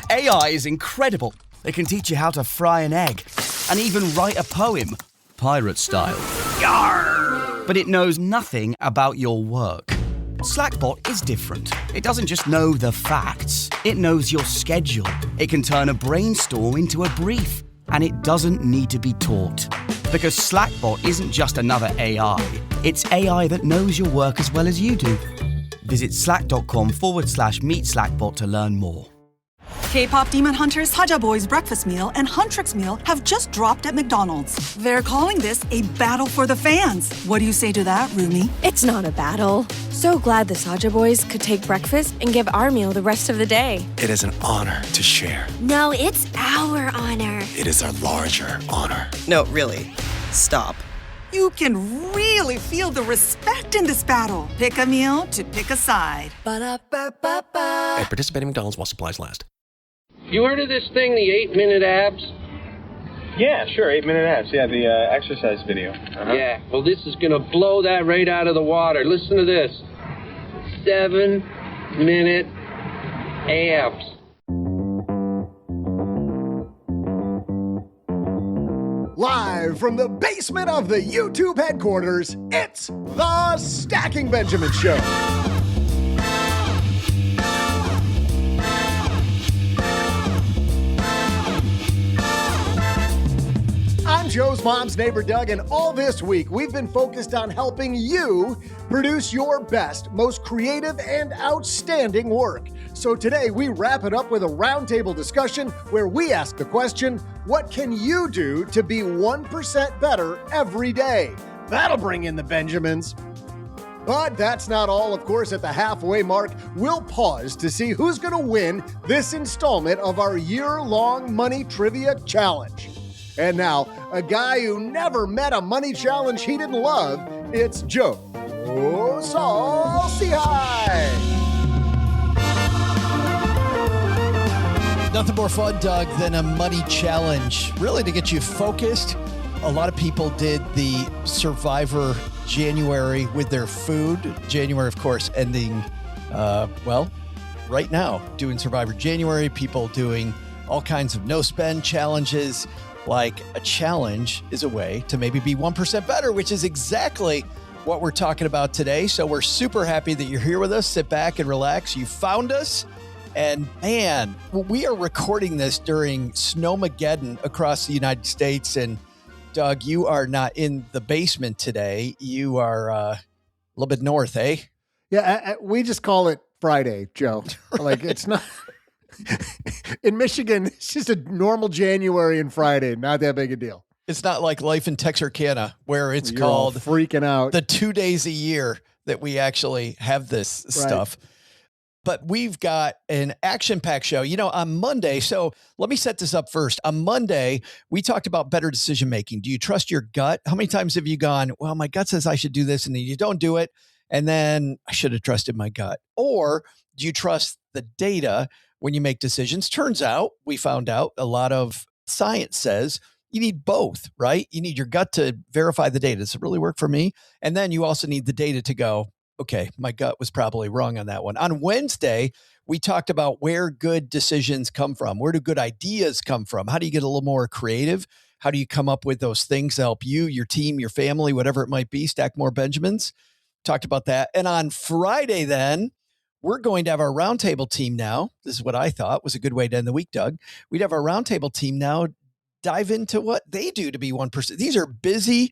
AI is incredible. It can teach you how to fry an egg and even write a poem, pirate style. Yarr! But it knows nothing about your work. Slackbot is different. It doesn't just know the facts. It knows your schedule. It can turn a brainstorm into a brief. And it doesn't need to be taught. Because Slackbot isn't just another AI. It's AI that knows your work as well as you do. Visit slack.com/meet Slackbot to learn more. K-pop Demon Hunters Haja Boys Breakfast Meal and Huntrix Meal have just dropped at McDonald's. They're calling this a battle for the fans. What do you say to that, Rumi? It's not a battle. So glad the Saja Boys could take breakfast and give our meal the rest of the day. It is an honor to share. No, it's our honor. It is our larger honor. No, really. Stop. You can really feel the respect in this battle. Pick a meal to pick a side. Ba-da-ba-ba-ba. At participating McDonald's while supplies last. You heard of this thing, the 8-minute abs? Yeah, sure, 8-minute abs. Yeah, the exercise video. Uh-huh. Yeah, well, this is going to blow that right out of the water. Listen to this. 7-minute abs. Live from the basement of the YouTube headquarters, it's the Stacking Benjamin Show. I'm Joe's mom's neighbor, Doug, and all this week we've been focused on helping you produce your best, most creative, and outstanding work. So today we wrap it up with a roundtable discussion where we ask the question, what can you do to be 1% better every day? That'll bring in the Benjamins. But that's not all. Of course, at the halfway mark, we'll pause to see who's going to win this installment of our year-long money trivia challenge. And now, a guy who never met a money challenge he didn't love, it's Joe Saul-Sehy. Nothing more fun, Doug, than a money challenge. Really to get you focused. A lot of people did the Survivor January with their food. January, of course, ending, right now, doing Survivor January. People doing all kinds of no-spend challenges. Like a challenge is a way to maybe be 1% better, which is exactly what we're talking about today. So we're super happy that you're here with us. Sit back and relax. You found us. And man, we are recording this during Snowmageddon across the United States. And Doug, you are not in the basement today. You are a little bit north, eh? Yeah, we just call it Friday, Joe. Like it's not... In Michigan, it's just a normal January and Friday. Not that big a deal. It's not like life in Texarkana where it's You're called all freaking out. The 2 days a year that we actually have this stuff. But we've got an action-packed show, on Monday. So let me set this up first. On Monday, we talked about better decision-making. Do you trust your gut? How many times have you gone, well, my gut says I should do this, and then you don't do it, and then I should have trusted my gut? Or do you trust the data when you make decisions? Turns out, we found out a lot of science says you need both, right? You need your gut to verify the data. Does it really work for me? And then you also need the data to go, okay, my gut was probably wrong on that one. On Wednesday, we talked about where good decisions come from. Where do good ideas come from? How do you get a little more creative? How do you come up with those things to help you, your team, your family, whatever it might be, stack more Benjamins? Talked about that. And on Friday then, we're going to have our roundtable team now. This is what I thought was a good way to end the week, Doug. We'd have our roundtable team now dive into what they do to be 1%. These are busy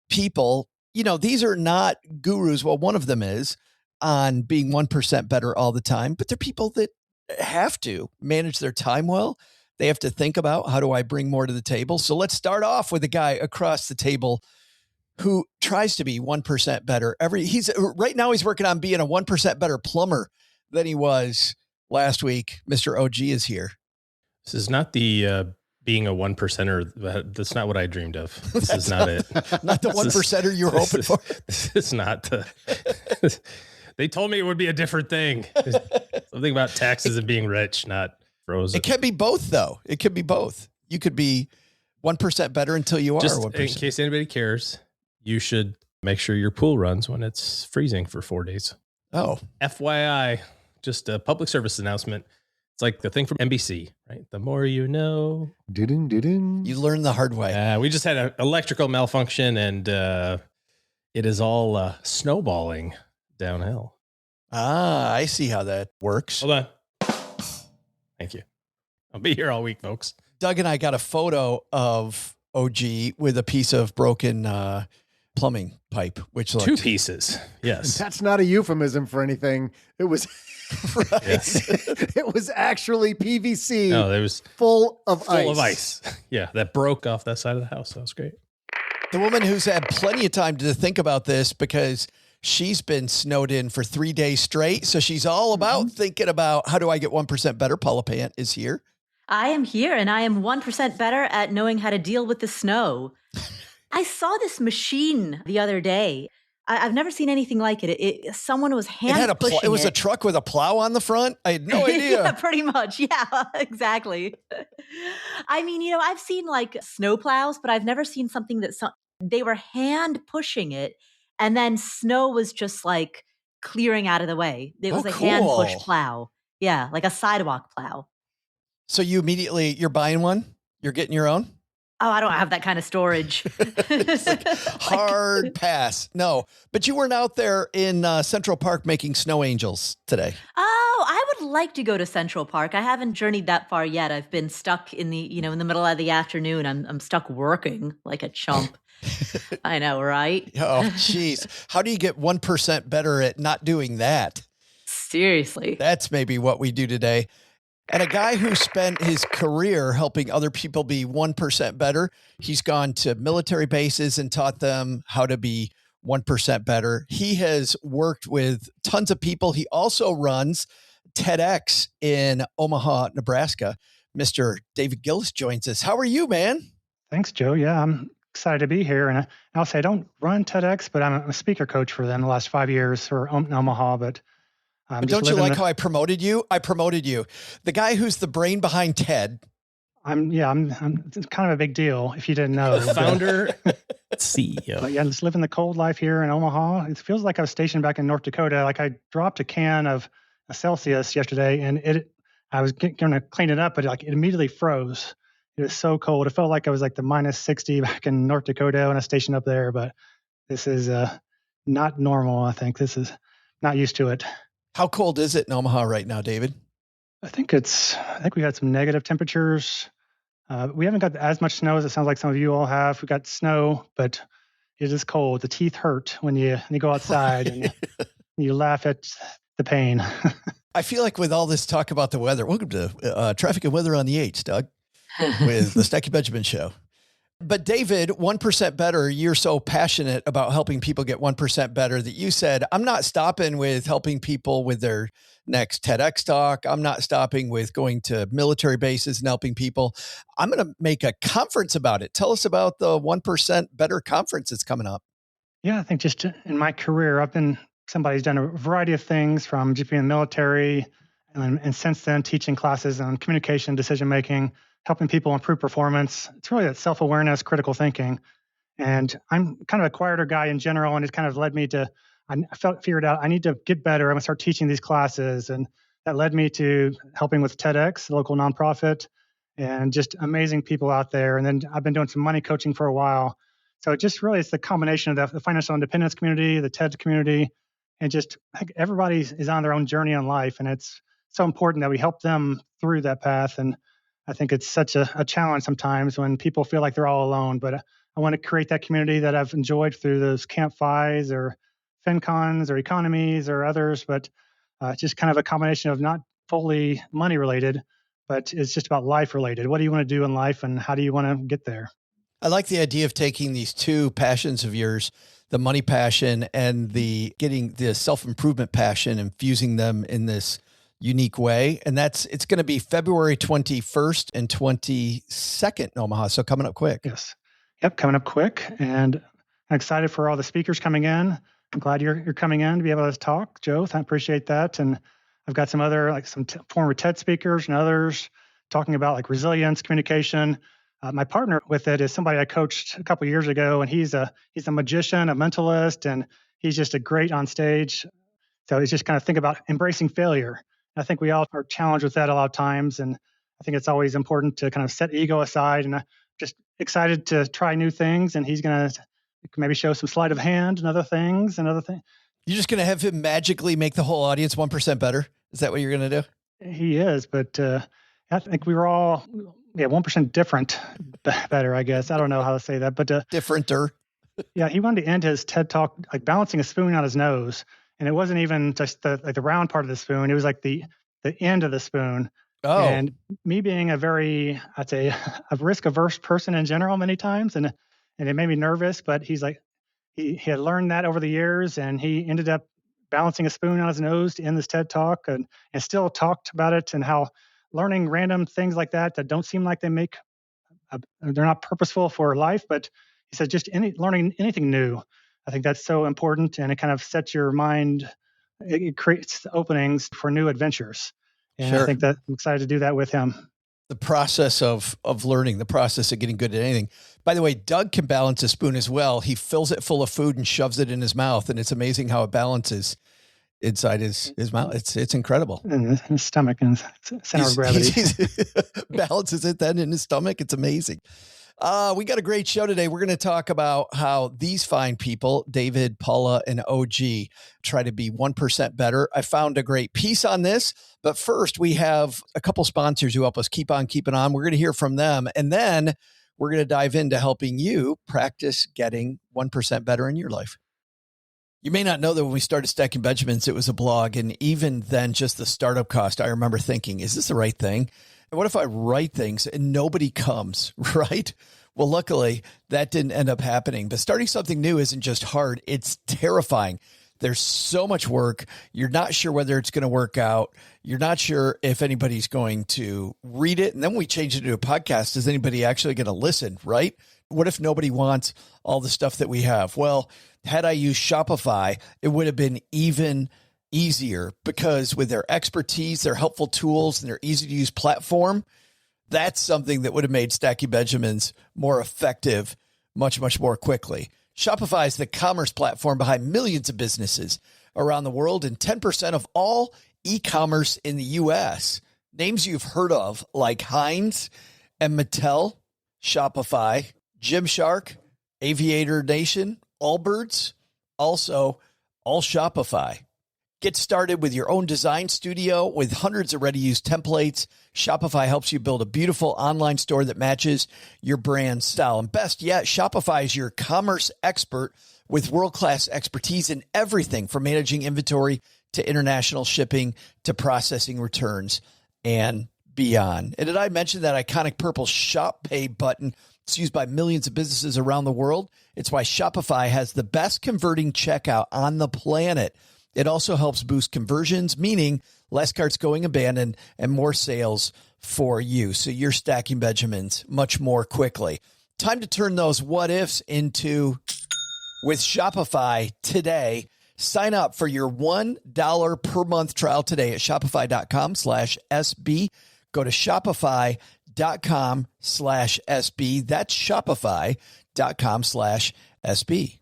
people. These are not gurus. Well, one of them is on being 1% better all the time, but they're people that have to manage their time well. They have to think about, how do I bring more to the table? So let's start off with a guy across the table who tries to be 1% better. Right now he's working on being a 1% better plumber than he was last week. Mr. OG is here. This is not the being a 1%er. That's not what I dreamed of. This is not it. Not the 1%er you were hoping for. This is not they told me it would be a different thing. Something about taxes and being rich, not frozen. It can be both, though. It could be both. You could be 1% better until you are 1%. In case anybody cares, you should make sure your pool runs when it's freezing for 4 days. Oh. FYI, just a public service announcement. It's like the thing from NBC, right? The more you know. You learn the hard way. We just had an electrical malfunction, and it is all snowballing downhill. Ah, I see how that works. Hold on. Thank you. I'll be here all week, folks. Doug and I got a photo of OG with a piece of broken plumbing pipe, which looked... 2 pieces. Yes. That's not a euphemism for anything. It was right. Yes. It was actually PVC. No, there was full of ice. Yeah, that broke off that side of the house. That was great. The woman who's had plenty of time to think about this because she's been snowed in for 3 days straight. So she's all about thinking about how do I get 1% better. Paula Pant is here. I am here, and I am 1% better at knowing how to deal with the snow. I saw this machine the other day. I've never seen anything like it. Someone was pushing it. It was a truck with a plow on the front. I had no idea. Yeah, pretty much. Yeah, exactly. I mean, I've seen like snow plows, but I've never seen something that they were hand pushing it, and then snow was just like clearing out of the way. It was a hand push plow. Yeah, like a sidewalk plow. So you're buying one? You're getting your own? Oh, I don't have that kind of storage. Hard pass. No, but you weren't out there in Central Park making snow angels today. Oh, I would like to go to Central Park. I haven't journeyed that far yet. I've been stuck in in the middle of the afternoon. I'm stuck working like a chump. I know, right? Oh, geez. How do you get 1% better at not doing that? Seriously. That's maybe what we do today. And a guy who spent his career helping other people be 1% better, he's gone to military bases and taught them how to be 1% better. He has worked with tons of people. He also runs TEDx in Omaha, Nebraska. Mr. David Gillis joins us. How are you, man? Thanks, Joe. Yeah, I'm excited to be here. And I'll say I don't run TEDx, but I'm a speaker coach for them the last 5 years for Omaha. But don't you like how I promoted you? I promoted you. The guy who's the brain behind TED. I'm it's kind of a big deal if you didn't know. Founder, CEO. But yeah, just living the cold life here in Omaha. It feels like I was stationed back in North Dakota. Like I dropped a can of a Celsius yesterday, and I was going to clean it up, but it immediately froze. It was so cold. It felt like I was like the minus 60 back in North Dakota when I was stationed up there. But this is not normal. I think this is not used to it. How cold is it in Omaha right now, David? I think we had some negative temperatures. We haven't got as much snow as it sounds like some of you all have. We got snow, but it is cold. The teeth hurt when you go outside and you laugh at the pain. I feel like with all this talk about the weather, welcome to Traffic and Weather on the 8s, Doug, with the Stacky Benjamin Show. But David, 1% better, you're so passionate about helping people get 1% better that you said, I'm not stopping with helping people with their next TEDx talk. I'm not stopping with going to military bases and helping people. I'm going to make a conference about it. Tell us about the 1% better conference that's coming up. Yeah, I think just in my career, I've been somebody who's done a variety of things from just being in the military and since then teaching classes on communication, decision-making, helping people improve performance. It's really that self-awareness, critical thinking. And I'm kind of a quieter guy in general, and it kind of led me to, figured out I need to get better. I'm going to start teaching these classes. And that led me to helping with TEDx, the local nonprofit, and just amazing people out there. And then I've been doing some money coaching for a while. So it just really, it's the combination of the financial independence community, the TED community, and just I think everybody is on their own journey in life. And it's so important that we help them through that path. And I think it's such a challenge sometimes when people feel like they're all alone, but I want to create that community that I've enjoyed through those Camp FIs or FinCons or economies or others, but just kind of a combination of not fully money related, but it's just about life related. What do you want to do in life and how do you want to get there? I like the idea of taking these two passions of yours, the money passion and getting the self-improvement passion and fusing them in this unique way. And it's going to be February 21st and 22nd in Omaha. So coming up quick. Yes. Yep. Coming up quick. And I'm excited for all the speakers coming in. I'm glad you're coming in to be able to talk, Joe. I appreciate that. And I've got some other, some former TED speakers and others talking about resilience, communication. My partner with it is somebody I coached a couple of years ago, and he's a magician, a mentalist, and he's just a great on stage. So he's just kind of think about embracing failure I think we all are challenged with that a lot of times. And I think it's always important to kind of set ego aside, and just excited to try new things. And he's going to maybe show some sleight of hand and other things. You're just going to have him magically make the whole audience 1% better? Is that what you're going to do? He is, but I think we were all 1% different, better, I guess. I don't know how to say that, but differenter. Yeah, he wanted to end his TED Talk like balancing a spoon on his nose, and it wasn't even just the round part of the spoon. It was like the end of the spoon. Oh, and me being a very, I'd say, a risk-averse person in general, many times, and it made me nervous. But he's like, he had learned that over the years, and he ended up balancing a spoon on his nose to end this TED Talk, and still talked about it and how learning random things like that don't seem like they're not purposeful for life, but he said just learning anything new. I think that's so important, and it kind of sets your mind. It creates openings for new adventures, and sure. I think that I'm excited to do that with him. The process of learning, the process of getting good at anything. By the way, Doug can balance a spoon as well. He fills it full of food and shoves it in his mouth, and it's amazing how it balances inside his mouth. It's incredible. In his stomach and center of gravity. He balances it then in his stomach. It's amazing. We got a great show today. We're going to talk about how these fine people, David, Paula, and OG, try to be 1% better. I found a great piece on this, but first we have a couple sponsors who help us keep on keeping on. We're going to hear from them, and then we're going to dive into helping you practice getting 1% better in your life. You may not know that when we started Stacking Benjamins, it was a blog, and even then, just the startup cost, I remember thinking, is this the right thing? What if I write things and nobody comes, right? Well, luckily, that didn't end up happening. But starting something new isn't just hard. It's terrifying. There's so much work. You're not sure whether it's going to work out. You're not sure if anybody's going to read it. And then we change it to a podcast. Is anybody actually going to listen, right? What if nobody wants all the stuff that we have? Well, had I used Shopify, it would have been even easier, because with their expertise, their helpful tools, and their easy to use platform, that's something that would have made Stacking Benjamins more effective much, much more quickly. Shopify is the commerce platform behind millions of businesses around the world and 10% of all e-commerce in the U.S. Names you've heard of like Heinz and Mattel, Shopify, Gymshark, Aviator Nation, Allbirds, also all Shopify. Get started with your own design studio with hundreds of ready-to-use templates. Shopify helps you build a beautiful online store that matches your brand style. And best yet, Shopify is your commerce expert with world-class expertise in everything from managing inventory to international shipping to processing returns and beyond. And did I mention that iconic purple Shop Pay button? It's used by millions of businesses around the world. It's why Shopify has the best converting checkout on the planet. It also helps boost conversions, meaning less carts going abandoned and more sales for you. So you're stacking Benjamins much more quickly. Time to turn those what ifs into with Shopify today. Sign up for your $1 per month trial today at shopify.com/SB. Go to shopify.com/SB. That's shopify.com/SB.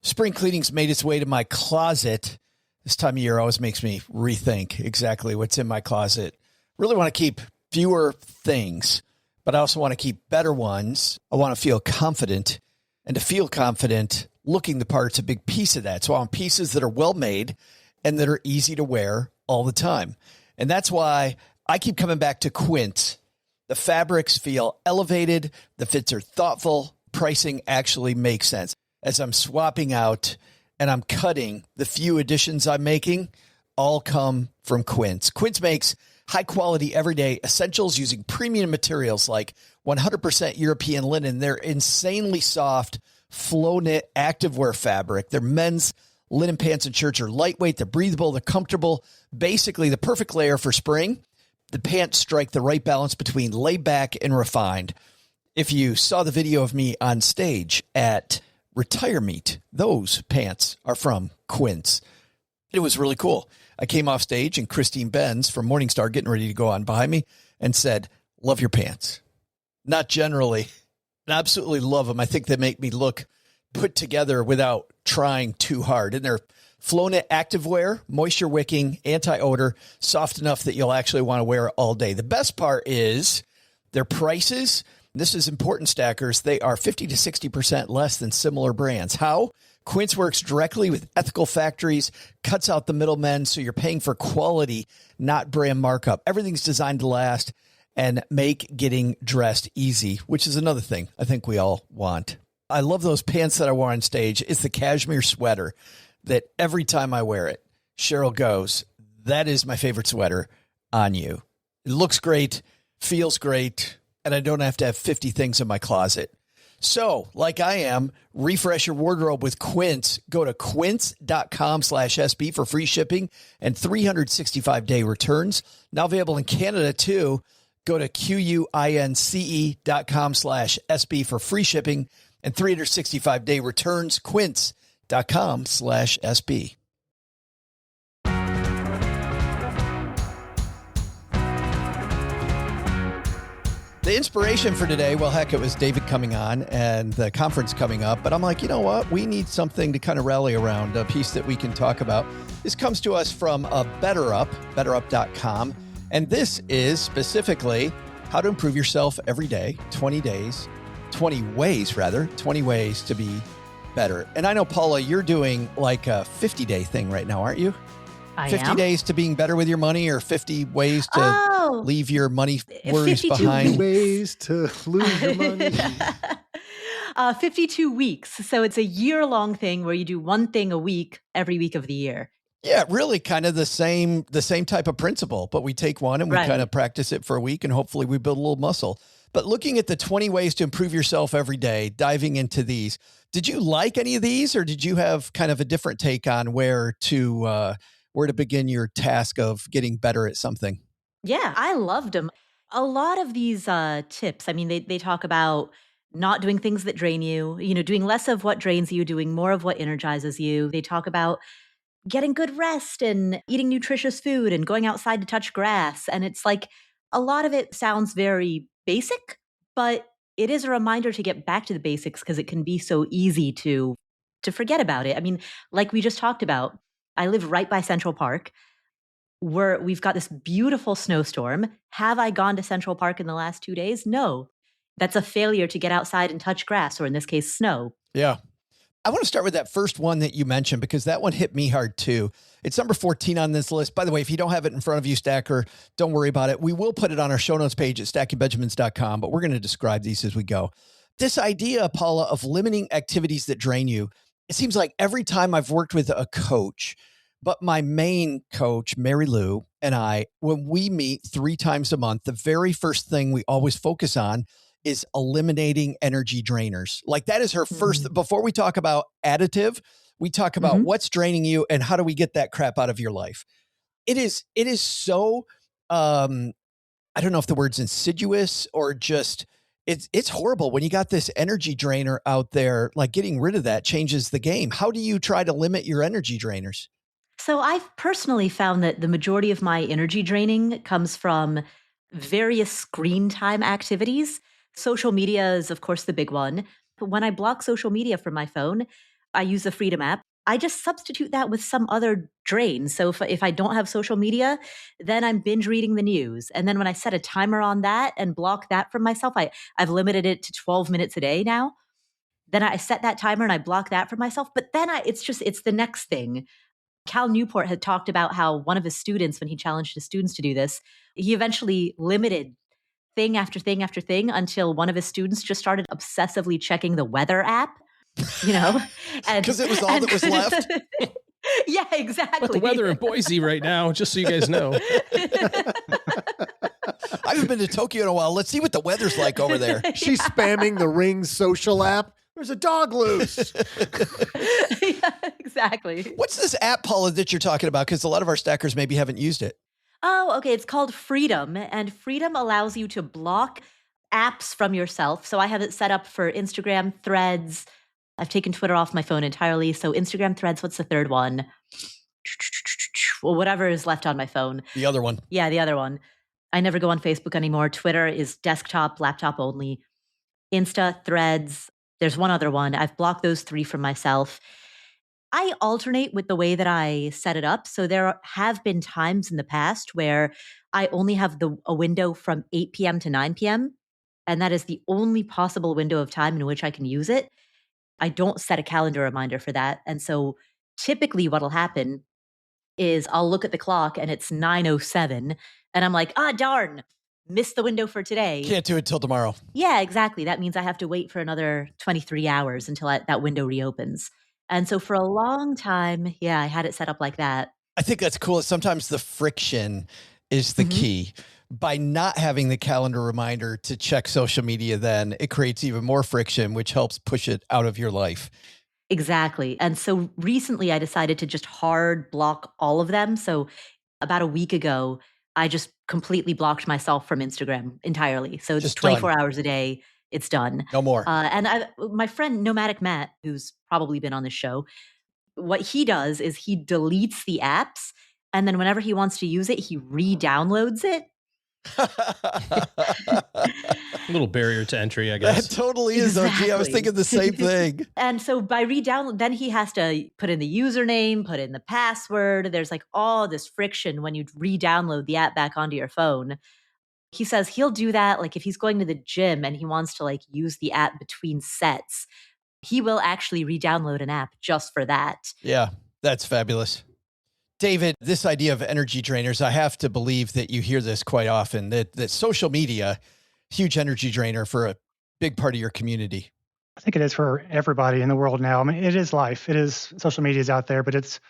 Spring cleaning's made its way to my closet. This time of year always makes me rethink exactly what's in my closet. Really want to keep fewer things, but I also want to keep better ones. I want to feel confident, and to feel confident, looking the part's a big piece of that. So I want pieces that are well made and that are easy to wear all the time. And that's why I keep coming back to Quince. The fabrics feel elevated. The fits are thoughtful. Pricing actually makes sense. As I'm swapping out and I'm cutting, the few additions I'm making all come from Quince. Quince makes high-quality, everyday essentials using premium materials like 100% European linen. They're insanely soft, flow-knit activewear fabric. Their men's linen pants and shirts are lightweight, they're breathable, they're comfortable. Basically, the perfect layer for spring. The pants strike the right balance between laid back and refined. If you saw the video of me on stage at Retire Meet, those pants are from Quince. It was really cool. I came off stage and Christine Benz from Morningstar getting ready to go on behind me and said, "Love your pants." Not generally. I absolutely love them. I think they make me look put together without trying too hard. And they're Flownet activewear, moisture wicking, anti-odor, soft enough that you'll actually want to wear it all day. The best part is their prices. This is important, stackers. They are 50 to 60% less than similar brands. How? Quince works directly with ethical factories, cuts out the middlemen, so you're paying for quality, not brand markup. Everything's designed to last and make getting dressed easy, which is another thing I think we all want. I love those pants that I wore on stage. It's the cashmere sweater that every time I wear it, Cheryl goes, that is my favorite sweater on you. It looks great, feels great, and I don't have to have 50 things in my closet. So, like I am, refresh your wardrobe with Quince. Go to quince.com/SB for free shipping and 365-day returns. Now available in Canada, too. Go to QUINCE.com/SB for free shipping and 365-day returns. Quince.com/SB. The inspiration for today, well, heck, it was David coming on and the conference coming up. But I'm like, you know what? We need something to kind of rally around, a piece that we can talk about. This comes to us from BetterUp, betterup.com. And this is specifically how to improve yourself every day, 20 ways to be better. And I know, Paula, you're doing like a 50-day thing right now, aren't you? 50 days to being better with your money, or 50 ways to leave your money worries behind? 50 ways to lose your money. 52 weeks. So it's a year-long thing where you do one thing a week every week of the year. Yeah, really kind of the same type of principle, but we take one and we kind of practice it for a week and hopefully we build a little muscle. But looking at the 20 ways to improve yourself every day, diving into these, did you like any of these, or did you have kind of a different take on where to begin your task of getting better at something? Yeah, I loved them. A lot of these tips, I mean, they talk about not doing things that drain you, doing less of what drains you, doing more of what energizes you. They talk about getting good rest and eating nutritious food and going outside to touch grass. And it's like a lot of it sounds very basic, but it is a reminder to get back to the basics because it can be so easy to forget about it. I mean, like we just talked about, I live right by Central Park. We've got this beautiful snowstorm. Have I gone to Central Park in the last 2 days? No. That's a failure to get outside and touch grass, or in this case, snow. Yeah. I want to start with that first one that you mentioned, because that one hit me hard too. It's number 14 on this list. By the way, if you don't have it in front of you, Stacker, don't worry about it. We will put it on our show notes page at stackingbenjamins.com, but we're going to describe these as we go. This idea, Paula, of limiting activities that drain you, it seems like every time I've worked with a coach, but my main coach, Mary Lou, and I, when we meet 3 times a month, the very first thing we always focus on is eliminating energy drainers. Like that is her first, before we talk about additive, we talk about what's draining you and how do we get that crap out of your life. It is so, I don't know if the word's insidious or just, it's horrible when you got this energy drainer out there. Like getting rid of that changes the game. How do you try to limit your energy drainers? So I've personally found that the majority of my energy draining comes from various screen time activities. Social media is, of course, the big one. But when I block social media from my phone, I use the Freedom app. I just substitute that with some other drain. So if I don't have social media, then I'm binge reading the news. And then when I set a timer on that and block that from myself, I've limited it to 12 minutes a day now. Then I set that timer and I block that for myself. But then it's the next thing. Cal Newport had talked about how one of his students, when he challenged his students to do this, he eventually limited thing after thing after thing until one of his students just started obsessively checking the weather app, because it was all that was left. Yeah, exactly. But the weather in Boise right now, just so you guys know. I haven't been to Tokyo in a while. Let's see what the weather's like over there. She's spamming the Ring social app. There's a dog loose. Yeah, exactly. What's this app, Paula, that you're talking about? Because a lot of our stackers maybe haven't used it. Oh, okay. It's called Freedom, and Freedom allows you to block apps from yourself. So I have it set up for Instagram, Threads. I've taken Twitter off my phone entirely. So Instagram, Threads, what's the third one? Well, whatever is left on my phone. The other one. Yeah, the other one. I never go on Facebook anymore. Twitter is desktop, laptop only. Insta, Threads. There's one other one. I've blocked those 3 from myself. I alternate with the way that I set it up. So there have been times in the past where I only have a window from 8 p.m. to 9 p.m. And that is the only possible window of time in which I can use it. I don't set a calendar reminder for that. And so typically what'll happen is I'll look at the clock and it's 9:07 and I'm like, darn, missed the window for today. Can't do it till tomorrow. Yeah, exactly. That means I have to wait for another 23 hours until that window reopens. And so for a long time, yeah, I had it set up like that. I think that's cool. Sometimes the friction is the key. By not having the calendar reminder to check social media, then it creates even more friction, which helps push it out of your life. Exactly. And so recently I decided to just hard block all of them. So about a week ago, I just completely blocked myself from Instagram entirely. So it's Just 24 done. hours a day. It's done. No more. My friend Nomadic Matt, who's probably been on this show, what he does is he deletes the apps. And then whenever he wants to use it, he re-downloads it. A little barrier to entry, I guess. That totally is. Exactly. I was thinking the same thing. And so by re-download, then he has to put in the username, put in the password. There's like all this friction when you re-download the app back onto your phone. He says he'll do that. Like if he's going to the gym and he wants to like use the app between sets, he will actually re-download an app just for that. Yeah, that's fabulous. David, this idea of energy drainers, I have to believe that you hear this quite often, that social media, huge energy drainer for a big part of your community. I think it is for everybody in the world now. I mean, it is life. It is social media is out there, but it's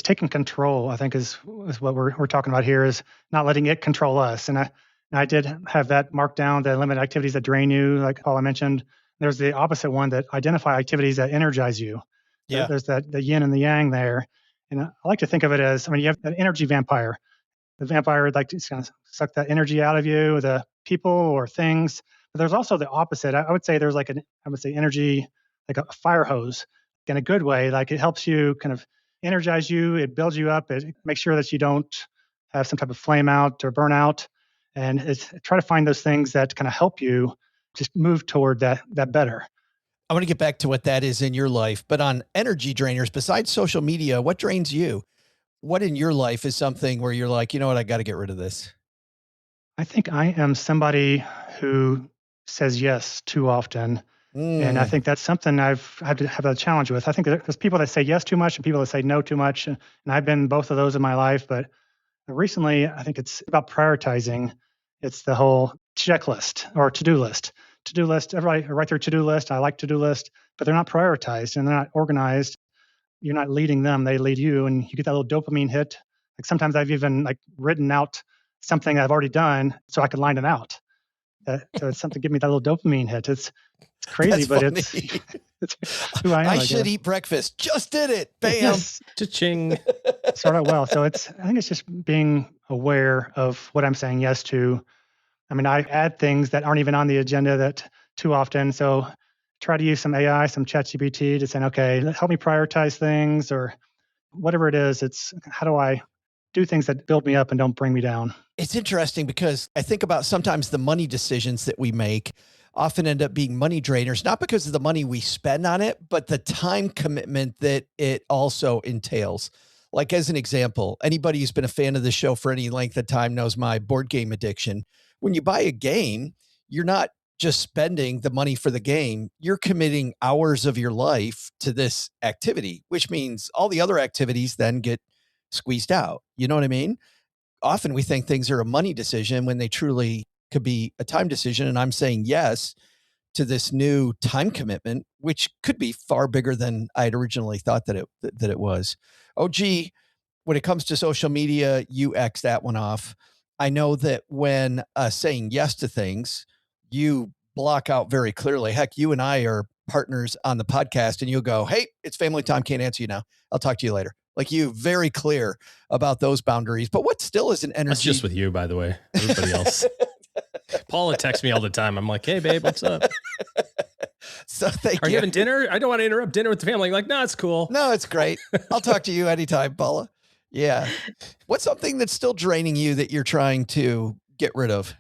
taking control, I think is what we're talking about here, is not letting it control us. And I did have that marked down, the limit activities that drain you, like Paula mentioned. There's the opposite one that identify activities that energize you. Yeah. There's the yin and the yang there. And I like to think of it as, I mean, you have an energy vampire. The vampire would like to kind of suck that energy out of you, the people or things. But there's also the opposite. I would say there's like energy, like a fire hose in a good way. Like it helps you kind of energize you. It builds you up. It makes sure that you don't have some type of flame out or burnout. And it's try to find those things that kind of help you just move toward that better. I want to get back to what that is in your life, but on energy drainers, besides social media, what drains you? What in your life is something where you're like, you know what, I got to get rid of this? I think I am somebody who says yes too often. And I think that's something I've had to have a challenge with. I think there's people that say yes too much and people that say no too much. And I've been both of those in my life. But recently, I think it's about prioritizing. It's the whole checklist or to-do list. To-do list, everybody write their to-do list. I like to-do list, but they're not prioritized and they're not organized. You're not leading them, they lead you, and you get that little dopamine hit. Like sometimes I've even like written out something I've already done so I can line it out. So it's something to give me that little dopamine hit. It's crazy, but it's who I am. I should eat breakfast. Just did it. Bam. Yes. Cha-ching. Sort of well. So I think it's just being aware of what I'm saying yes to. I mean, I add things that aren't even on the agenda that too often. So try to use some AI, some ChatGPT to say, okay, help me prioritize things or whatever it is. It's how do I do things that build me up and don't bring me down? It's interesting because I think about sometimes the money decisions that we make often end up being money drainers, not because of the money we spend on it, but the time commitment that it also entails. Like as an example, anybody who's been a fan of the show for any length of time knows my board game addiction. When you buy a game, you're not just spending the money for the game, you're committing hours of your life to this activity, which means all the other activities then get squeezed out. You know what I mean? Often we think things are a money decision when they truly could be a time decision. And I'm saying yes to this new time commitment, which could be far bigger than I had originally thought that it was. Oh, gee, when it comes to social media, you X that one off. I know that when saying yes to things, you block out very clearly. Heck, you and I are partners on the podcast and you'll go, hey, it's family time. Can't answer you now. I'll talk to you later. Like you very clear about those boundaries. But what still is an energy? That's just with you, by the way. Everybody else. Paula texts me all the time. I'm like, hey, babe, what's up? So thank Are you having dinner? I don't want to interrupt dinner with the family. Like, no, it's cool. No, it's great. I'll talk to you anytime, Paula. Yeah. What's something that's still draining you that you're trying to get rid of?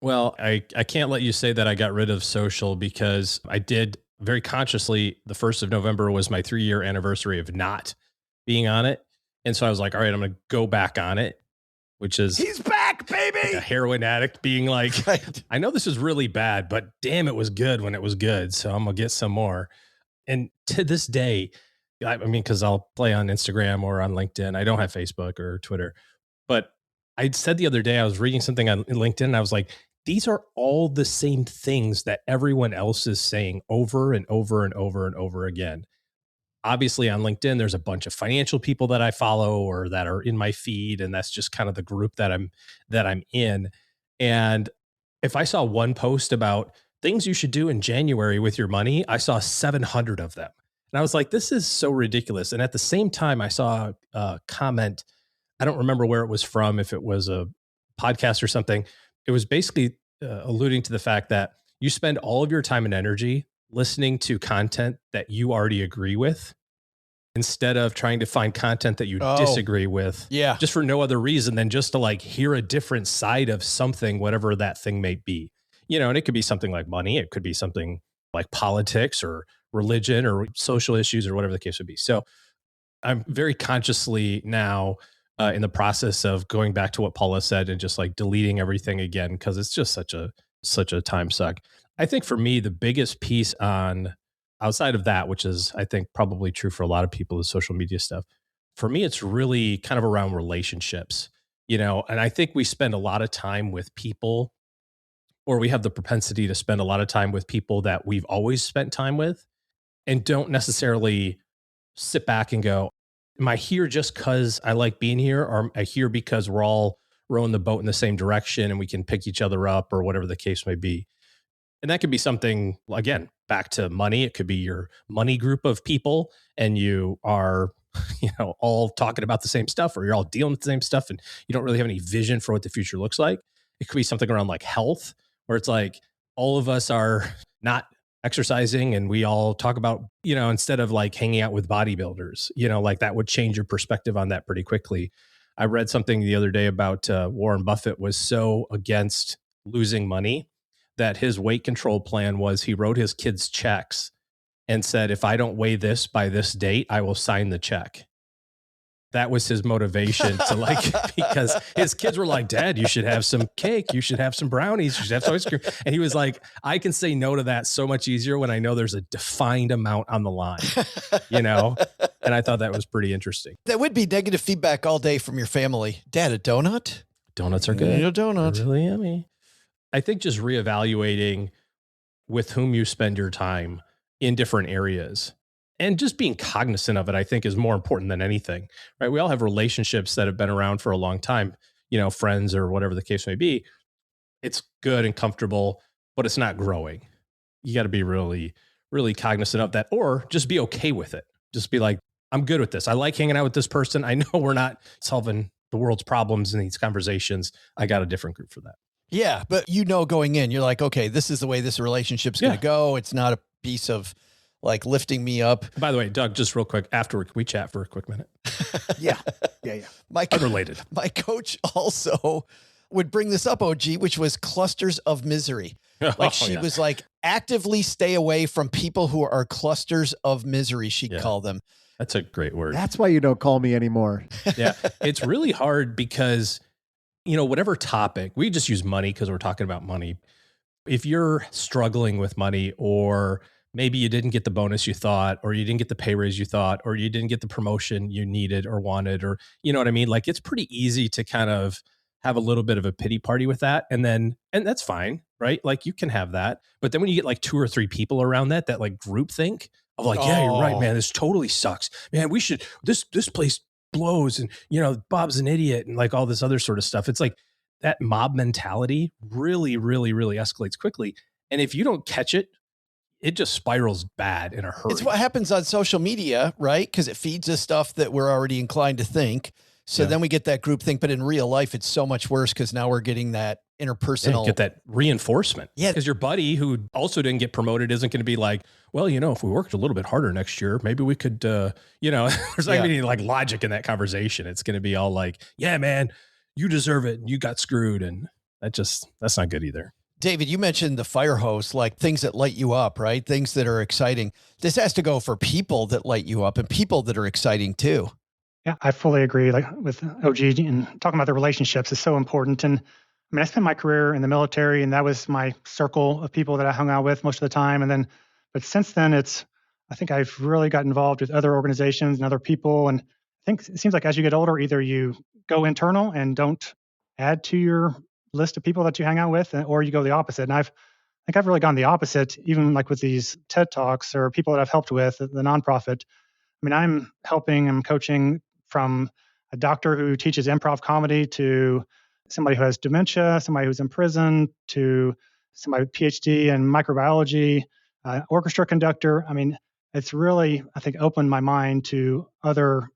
Well, I can't let you say that I got rid of social because I did very consciously, the 1st of November was my 3-year anniversary of not being on it. And so I was like, all right, I'm going to go back on it, which is He's back, baby. like a heroin addict being like, Right. I know this is really bad, but damn, it was good when it was good. So I'm going to get some more. And to this day, I mean, because I'll play on Instagram or on LinkedIn. I don't have Facebook or Twitter. But I said the other day, I was reading something on LinkedIn and I was like, these are all the same things that everyone else is saying over and over and over and over again. Obviously on LinkedIn, there's a bunch of financial people that I follow or that are in my feed. And that's just kind of the group that I'm in. And if I saw one post about things you should do in January with your money, I saw 700 of them. And I was like, this is so ridiculous. And at the same time, I saw a comment. I don't remember where it was from, if it was a podcast or something. It was basically alluding to the fact that you spend all of your time and energy listening to content that you already agree with instead of trying to find content that you disagree with. Yeah. Just for no other reason than just to like hear a different side of something, whatever that thing may be. You know, and it could be something like money. It could be something like politics or religion or social issues or whatever the case would be. So I'm very consciously now in the process of going back to what Paula said and just like deleting everything again, because it's just such a time suck. I think for me, the biggest piece on outside of that, which is I think probably true for a lot of people, is social media stuff. For me, it's really kind of around relationships, you know, and I think we spend a lot of time with people, or we have the propensity to spend a lot of time with people that we've always spent time with and don't necessarily sit back and go, am I here just because I like being here? Or am I here because we're all rowing the boat in the same direction and we can pick each other up or whatever the case may be? And that could be something, again, back to money. It could be your money group of people and you are, you know, all talking about the same stuff, or you're all dealing with the same stuff and you don't really have any vision for what the future looks like. It could be something around like health, where it's like all of us are not exercising and we all talk about, you know, instead of like hanging out with bodybuilders, you know, like that would change your perspective on that pretty quickly. I read something the other day about Warren Buffett was so against losing money that his weight control plan was he wrote his kids checks and said, if I don't weigh this by this date, I will sign the check. That was his motivation to like, because his kids were like, Dad, you should have some cake. You should have some brownies. You should have some ice cream. And he was like, I can say no to that so much easier when I know there's a defined amount on the line, you know? And I thought that was pretty interesting. That would be negative feedback all day from your family. Dad, a donut? Donuts are good. A donut. They're really yummy. I think just reevaluating with whom you spend your time in different areas and just being cognizant of it, I think, is more important than anything, right? We all have relationships that have been around for a long time, you know, friends or whatever the case may be. It's good and comfortable, but it's not growing. You got to be really, really cognizant of that, or just be okay with it. Just be like, I'm good with this. I like hanging out with this person. I know we're not solving the world's problems in these conversations. I got a different group for that. Yeah. But you know, going in, you're like, okay, this is the way this relationship's going to go. It's not a piece of like lifting me up. By the way, Doug, just real quick, afterward, can we chat for a quick minute? Yeah. Unrelated. My coach also would bring this up, OG, which was clusters of misery. Like she was like, actively stay away from people who are clusters of misery, she'd call them. That's a great word. That's why you don't call me anymore. Yeah. It's really hard because, you know, whatever topic, we just use money because we're talking about money. If you're struggling with money, or maybe you didn't get the bonus you thought, or you didn't get the pay raise you thought, or you didn't get the promotion you needed or wanted, or, you know what I mean? Like, it's pretty easy to kind of have a little bit of a pity party with that. And that's fine, right? Like, you can have that. But then when you get like 2 or 3 people around that like group think of like, yeah, you're right, man, this totally sucks, man. We should, this place blows, and, you know, Bob's an idiot, and like all this other sort of stuff. It's like that mob mentality really, really, really escalates quickly. And if you don't catch it, it just spirals bad in a hurry. It's what happens on social media, right? Because it feeds us stuff that we're already inclined to think. So then we get that group think, but in real life, it's so much worse because now we're getting that interpersonal. Get that reinforcement. Yeah. Because your buddy who also didn't get promoted isn't going to be like, well, you know, if we worked a little bit harder next year, maybe we could, you know, there's not going to be any like logic in that conversation. It's going to be all like, yeah, man, you deserve it. And you got screwed. And that's not good either. David, you mentioned the fire hose, like things that light you up, right? Things that are exciting. This has to go for people that light you up and people that are exciting too. Yeah, I fully agree. Like with OG and talking about the relationships is so important. And I mean, I spent my career in the military, and that was my circle of people that I hung out with most of the time. And then, but since then, I think I've really got involved with other organizations and other people. And I think it seems like as you get older, either you go internal and don't add to your list of people that you hang out with, or you go the opposite. And I think I've really gone the opposite, even like with these TED Talks or people that I've helped with, the nonprofit. I mean, I'm coaching from a doctor who teaches improv comedy to somebody who has dementia, somebody who's in prison, to somebody with PhD in microbiology, orchestra conductor. I mean, it's really, I think, opened my mind to other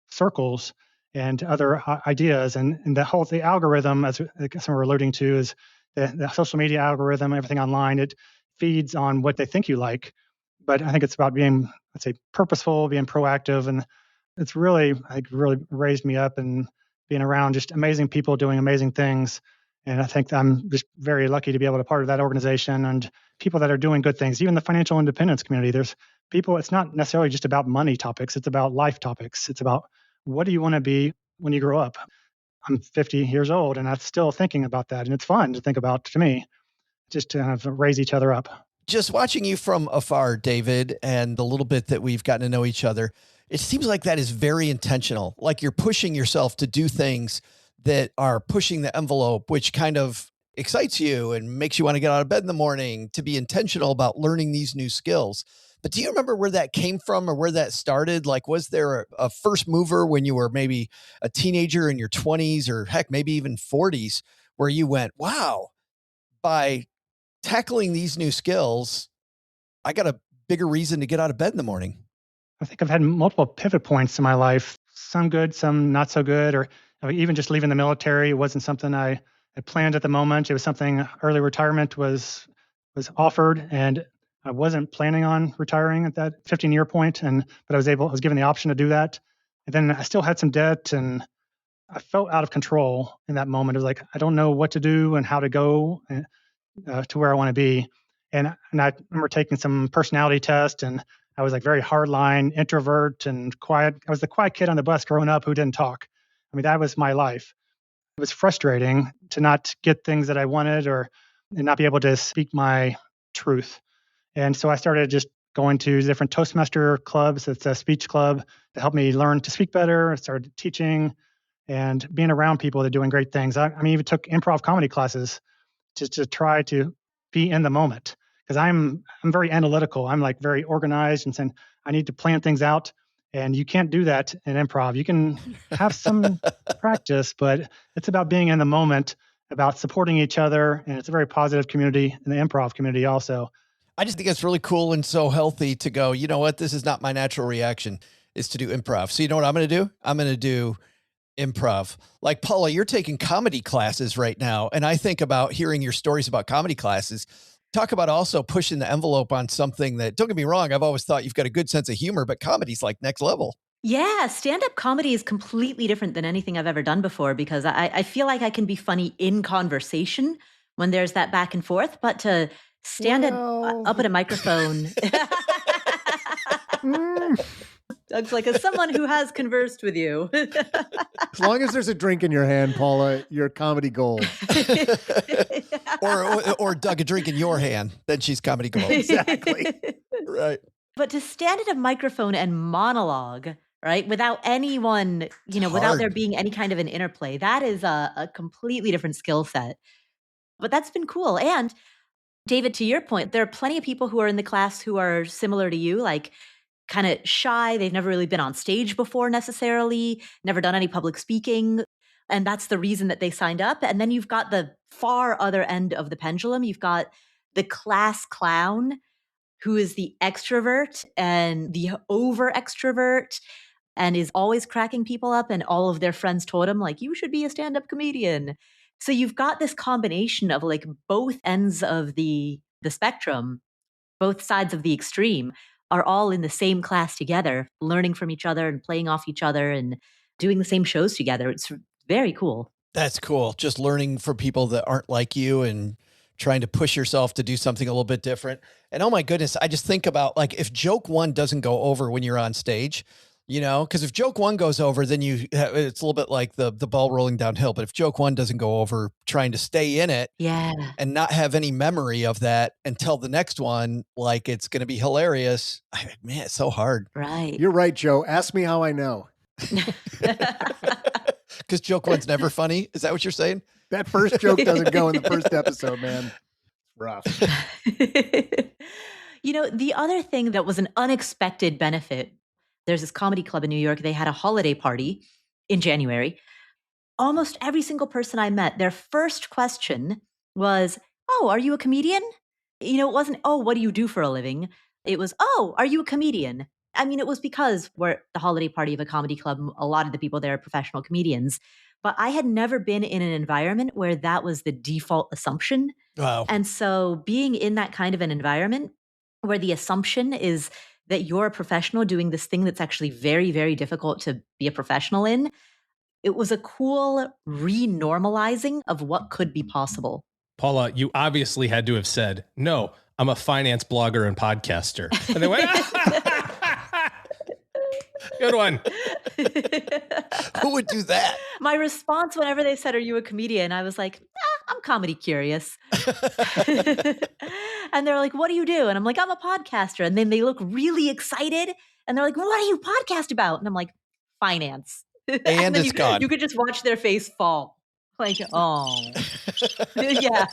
circles and other ideas. And the algorithm, as some are alluding to, is the social media algorithm, everything online, it feeds on what they think you like. But I think it's about being, let's say, purposeful, being proactive. And it's really, I think, really raised me up and being around just amazing people doing amazing things. And I think I'm just very lucky to be able to be part of that organization and people that are doing good things. Even the financial independence community, there's people, it's not necessarily just about money topics. It's about life topics. It's about what do you want to be when you grow up? I'm 50 years old and I'm still thinking about that. And it's fun to think about, to me, just to kind of raise each other up. Just watching you from afar, David, and the little bit that we've gotten to know each other, it seems like that is very intentional. Like you're pushing yourself to do things that are pushing the envelope, which kind of excites you and makes you want to get out of bed in the morning, to be intentional about learning these new skills. But do you remember where that came from or where that started? Like, was there a first mover when you were maybe a teenager in your 20s or heck, maybe even 40s, where you went, wow, by tackling these new skills, I got a bigger reason to get out of bed in the morning? I think I've had multiple pivot points in my life, some good, some not so good, or even just leaving the military. It wasn't something I had planned at the moment. It was something, early retirement was offered, and I wasn't planning on retiring at that 15-year point. But I was given the option to do that. And then I still had some debt, and I felt out of control in that moment. It was like, I don't know what to do and how to go to where I want to be. And I remember taking some personality test, and I was like very hardline introvert and quiet. I was the quiet kid on the bus growing up who didn't talk. I mean, that was my life. It was frustrating to not get things that I wanted and not be able to speak my truth. And so I started just going to different Toastmaster clubs. It's a speech club to help me learn to speak better. I started teaching and being around people that are doing great things. I even took improv comedy classes just to try to be in the moment, because I'm very analytical. I'm like very organized and saying I need to plan things out. And you can't do that in improv. You can have some practice, but it's about being in the moment, about supporting each other. And it's a very positive community in the improv community also. I just think it's really cool and so healthy to go, you know what, this is not my natural reaction, is to do improv. So you know what I'm going to do? I'm going to do improv. Like Paula, you're taking comedy classes right now. And I think about hearing your stories about comedy classes. Talk about also pushing the envelope on something that, don't get me wrong, I've always thought you've got a good sense of humor, but comedy's like next level. Yeah, stand-up comedy is completely different than anything I've ever done before, because I feel like I can be funny in conversation when there's that back and forth, but to stand up at a microphone. Doug's like, as someone who has conversed with you. As long as there's a drink in your hand, Paula, you're comedy gold. or Doug, a drink in your hand, then she's comedy gold. Exactly. Right. But to stand at a microphone and monologue, right, without anyone, without there being any kind of an interplay, that is a completely different skill set. But that's been cool. And David, to your point, there are plenty of people who are in the class who are similar to you, like kind of shy. They've never really been on stage before necessarily, never done any public speaking. And that's the reason that they signed up. And then you've got the far other end of the pendulum. You've got the class clown, who is the extrovert and the over extrovert and is always cracking people up. And all of their friends told him, like, you should be a stand-up comedian. So you've got this combination of like both ends of the spectrum, both sides of the extreme are all in the same class together, learning from each other and playing off each other and doing the same shows together. It's very cool. That's cool. Just learning from people that aren't like you and trying to push yourself to do something a little bit different. And oh my goodness, I just think about like if joke one doesn't go over when you're on stage, you know, because if joke one goes over, then it's a little bit like the ball rolling downhill. But if joke one doesn't go over, trying to stay in it and not have any memory of that until the next one, like it's going to be hilarious. Man, it's so hard. Right. You're right, Joe. Ask me how I know. Because joke one's never funny. Is that what you're saying? That first joke doesn't go in the first episode, man. Rough. You know, the other thing that was an unexpected benefit, there's this comedy club in New York. They had a holiday party in January. Almost every single person I met, their first question was, "Oh, are you a comedian?" You know, it wasn't, "Oh, what do you do for a living?" It was, "Oh, are you a comedian?" I mean, it was because we're the holiday party of a comedy club. A lot of the people there are professional comedians. But I had never been in an environment where that was the default assumption. Wow. And so being in that kind of an environment where the assumption is that you're a professional doing this thing that's actually very, very difficult to be a professional in, it was a cool renormalizing of what could be possible. Paula, you obviously had to have said, "No, I'm a finance blogger and podcaster." And they went, good one. Who would do that? My response whenever they said, "Are you a comedian?" I was like, I'm comedy curious. And they're like, "What do you do?" And I'm like, "I'm a podcaster." And then they look really excited. And they're like, "Well, what do you podcast about?" And I'm like, "Finance." And it's gone. You could just watch their face fall. Like, oh. Yeah.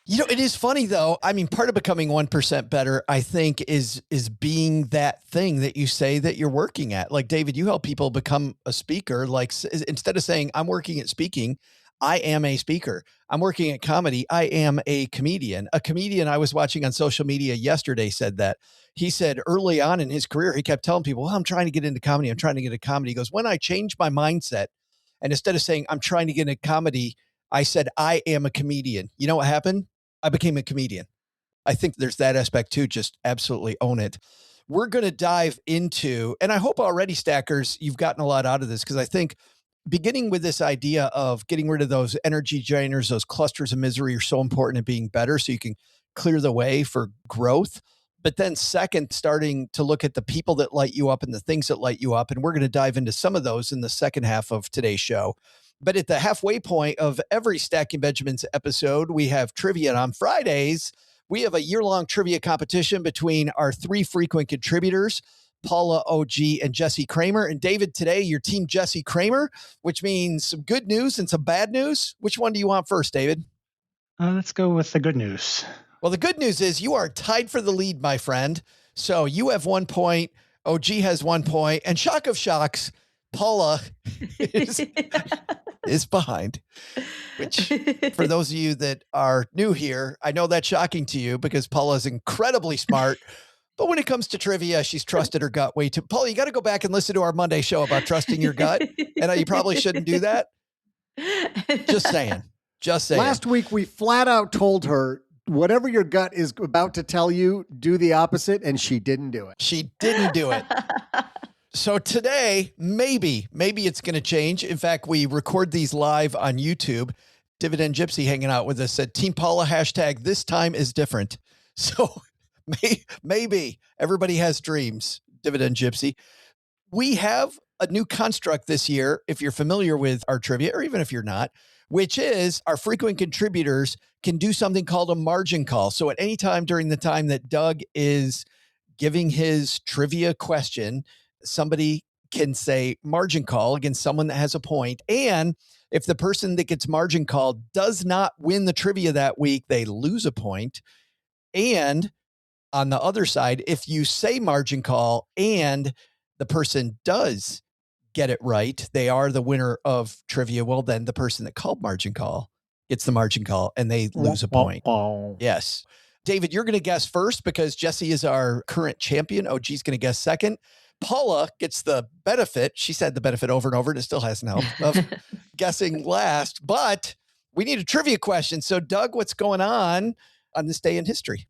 You know, it is funny though. I mean, part of becoming 1% better, I think, is being that thing that you say that you're working at. Like, David, you help people become a speaker. Like, instead of saying I'm working at speaking, I am a speaker. I'm working at comedy. I am a comedian. A comedian I was watching on social media yesterday said that. He said early on in his career, he kept telling people, "Well, I'm trying to get into comedy. I'm trying to get into comedy." He goes, "When I changed my mindset, and instead of saying I'm trying to get into comedy, I said I am a comedian. You know what happened? I became a comedian." I think there's that aspect too. Just absolutely own it. We're going to dive into, and I hope already, Stackers, you've gotten a lot out of this, because I think beginning with this idea of getting rid of those energy drainers, those clusters of misery are so important in being better so you can clear the way for growth. But then second, starting to look at the people that light you up and the things that light you up. And we're going to dive into some of those in the second half of today's show. But at the halfway point of every Stacking Benjamins episode, we have trivia. And on Fridays, we have a year-long trivia competition between our three frequent contributors, Paula, OG, and Jesse Kramer. And David, today, you're team Jesse Kramer, which means some good news and some bad news. Which one do you want first, David? Let's go with the good news. Well, the good news is you are tied for the lead, my friend. So you have 1 point, OG has 1 point, and shock of shocks, Paula is behind, which for those of you that are new here, I know that's shocking to you because Paula is incredibly smart. But when it comes to trivia, she's trusted her gut way too. Paula, you got to go back and listen to our Monday show about trusting your gut. And you probably shouldn't do that. Just saying. Just saying. Last week, we flat out told her, whatever your gut is about to tell you, do the opposite. And she didn't do it. She didn't do it. So today, maybe it's going to change. In fact, we record these live on YouTube. Dividend Gypsy hanging out with us said, Team Paula, hashtag this time is different. So maybe everybody has dreams. Dividend Gypsy. We have a new construct this year, if you're familiar with our trivia, or even if you're not, which is our frequent contributors can do something called a margin call. So at any time during the time that Doug is giving his trivia question, somebody can say margin call against someone that has a point. And if the person that gets margin called does not win the trivia that week, they lose a point. And on the other side, if you say margin call and the person does get it right, they are the winner of trivia. Well, then the person that called margin call gets the margin call and they lose a point. Yes. David, you're going to guess first because Jesse is our current champion. OG's going to guess second. Paula gets the benefit. She said the benefit over and over, and it still hasn't helped, of guessing last. But we need a trivia question. So, Doug, what's going on this day in history?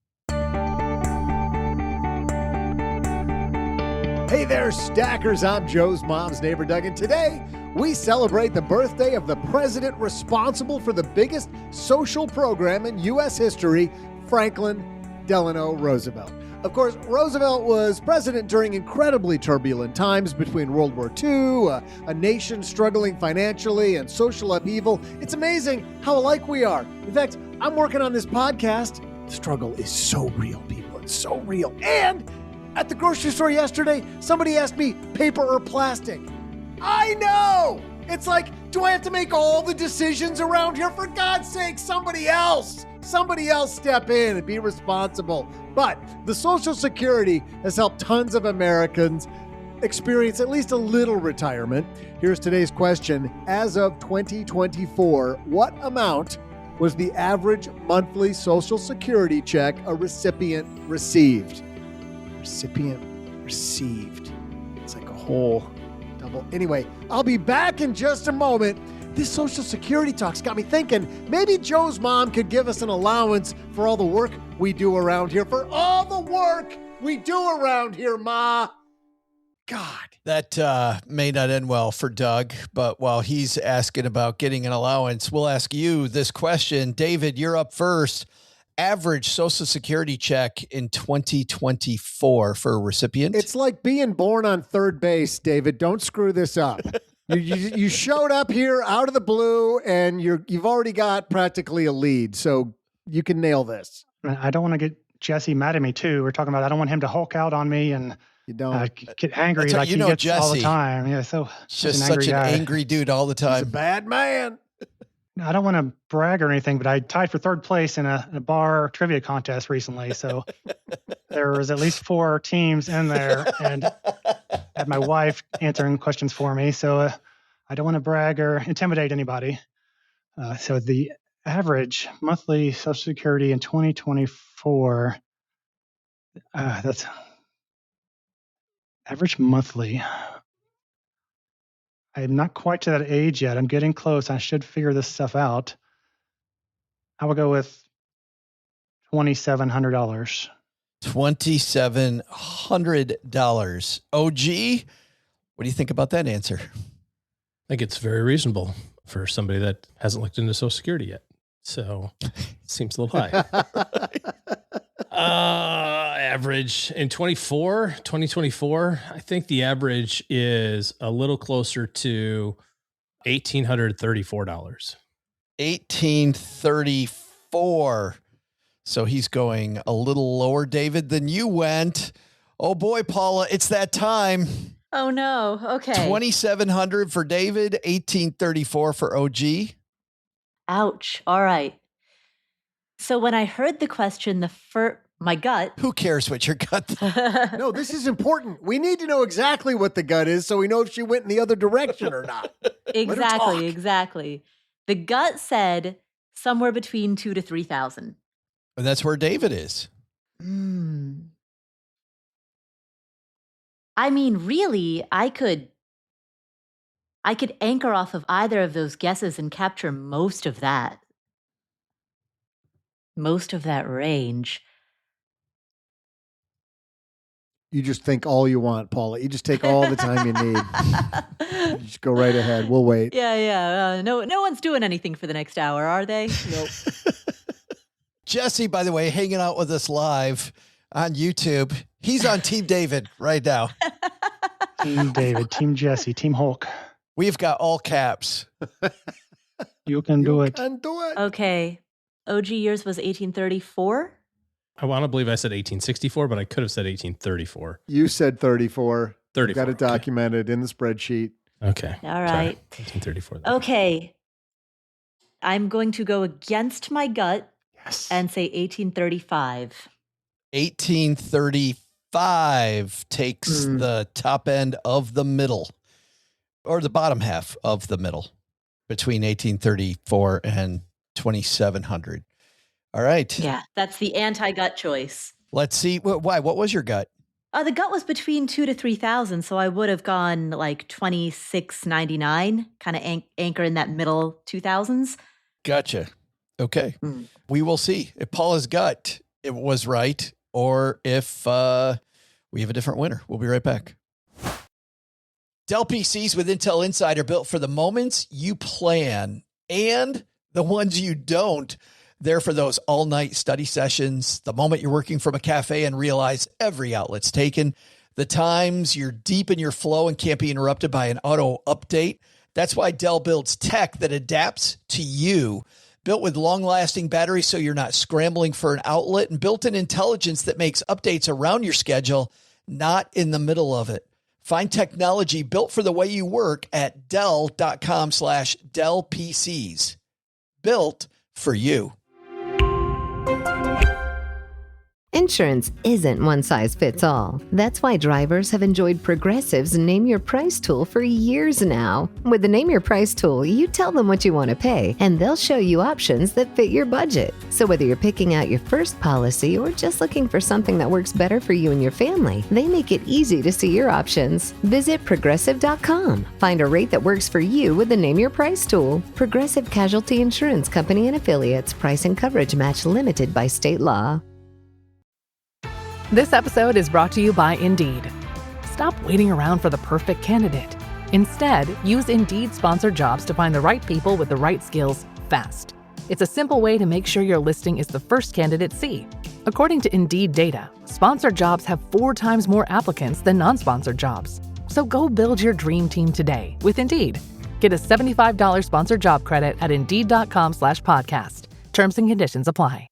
Hey there, Stackers. I'm Joe's mom's neighbor, Doug. And today, we celebrate the birthday of the president responsible for the biggest social program in U.S. history, Franklin Delano Roosevelt. Of course, Roosevelt was president during incredibly turbulent times between World War II, a nation struggling financially and social upheaval. It's amazing how alike we are. In fact, I'm working on this podcast. The struggle is so real, people. It's so real. And at the grocery store yesterday, somebody asked me, paper or plastic? I know! It's like, do I have to make all the decisions around here? For God's sake, somebody else step in and be responsible. But the Social Security has helped tons of Americans experience at least a little retirement. Here's today's question. As of 2024, what amount was the average monthly Social Security check a recipient received? Recipient received. It's like a whole double. Anyway, I'll be back in just a moment. This Social Security talk's got me thinking maybe Joe's mom could give us an allowance for all the work we do around here. For all the work we do around here, Ma. God. That may not end well for Doug, but while he's asking about getting an allowance, we'll ask you this question. David, you're up first. Average Social Security check in 2024 for a recipient? It's like being born on third base, David. Don't screw this up. You showed up here out of the blue, and you've already got practically a lead, so you can nail this. I don't want to get Jesse mad at me, too. We're talking about I don't want him to Hulk out on me and you don't get angry like he gets Jesse all the time. Yeah, so just such an angry dude all the time. He's a bad man. I don't want to brag or anything, but I tied for third place in a bar trivia contest recently. So there was at least 4 teams in there, and I had my wife answering questions for me. So I don't want to brag or intimidate anybody. So the average monthly Social Security in 2024, that's average monthly. I'm not quite to that age yet. I'm getting close. I should figure this stuff out. I will go with $2,700. $2,700. OG, what do you think about that answer? I think it's very reasonable for somebody that hasn't looked into Social Security yet. So it seems a little high. Average in 2024, I think the average is a little closer to $1,834. $1,834. So he's going a little lower, David, than you went. Oh boy, Paula, it's that time. Oh no. Okay. $2,700 for David, $1,834 for OG. Ouch. All right. So when I heard the question, my gut. Who cares what your gut? No, this is important. We need to know exactly what the gut is so we know if she went in the other direction or not. Exactly. The gut said somewhere between 2,000 to 3,000. And that's where David is. I mean, really, I could anchor off of either of those guesses and capture most of that range. You just think all you want, Paula. You just take all the time you need. You just go right ahead. We'll wait. Yeah. No one's doing anything for the next hour, are they? Nope. Jesse, by the way, hanging out with us live on YouTube. He's on Team David right now. Team David, Team Jesse, Team Hulk. We've got all caps. You can do it. Okay. OG yours was 1834. I want to believe I said 1864, but I could have said 1834. You said 34. 34. Got it documented in the spreadsheet. Okay. All right. Sorry. 1834. Okay. I'm going to go against my gut and say 1835. 1835 takes the top end of the middle, or the bottom half of the middle, between 1834 and 2,700. All right. Yeah, that's the anti-gut choice. Let's see. Why? What was your gut? The gut was between 2,000 to 3,000, so I would have gone like 2,699, kind of anchor in that middle 2,000s. Gotcha. Okay. We will see if Paula's gut it was right or if we have a different winner. We'll be right back. Dell PCs with Intel Inside are built for the moments you plan and the ones you don't. They're for those all-night study sessions, the moment you're working from a cafe and realize every outlet's taken, the times you're deep in your flow and can't be interrupted by an auto update. That's why Dell builds tech that adapts to you. Built with long-lasting batteries so you're not scrambling for an outlet, and built-in intelligence that makes updates around your schedule, not in the middle of it. Find technology built for the way you work at Dell.com/Dell PCs. Built for you. Insurance isn't one size fits all. That's why drivers have enjoyed Progressive's Name Your Price tool for years now. With the Name Your Price tool, you tell them what you want to pay, and they'll show you options that fit your budget. So whether you're picking out your first policy or just looking for something that works better for you and your family, they make it easy to see your options. Visit Progressive.com. Find a rate that works for you with the Name Your Price tool. Progressive Casualty Insurance Company and Affiliates. Price and coverage match limited by state law. This episode is brought to you by Indeed. Stop waiting around for the perfect candidate. Instead, use Indeed sponsored jobs to find the right people with the right skills fast. It's a simple way to make sure your listing is the first candidates see. According to Indeed data, sponsored jobs have 4 times more applicants than non-sponsored jobs. So go build your dream team today with Indeed. Get a $75 sponsored job credit at Indeed.com/podcast. Terms and conditions apply.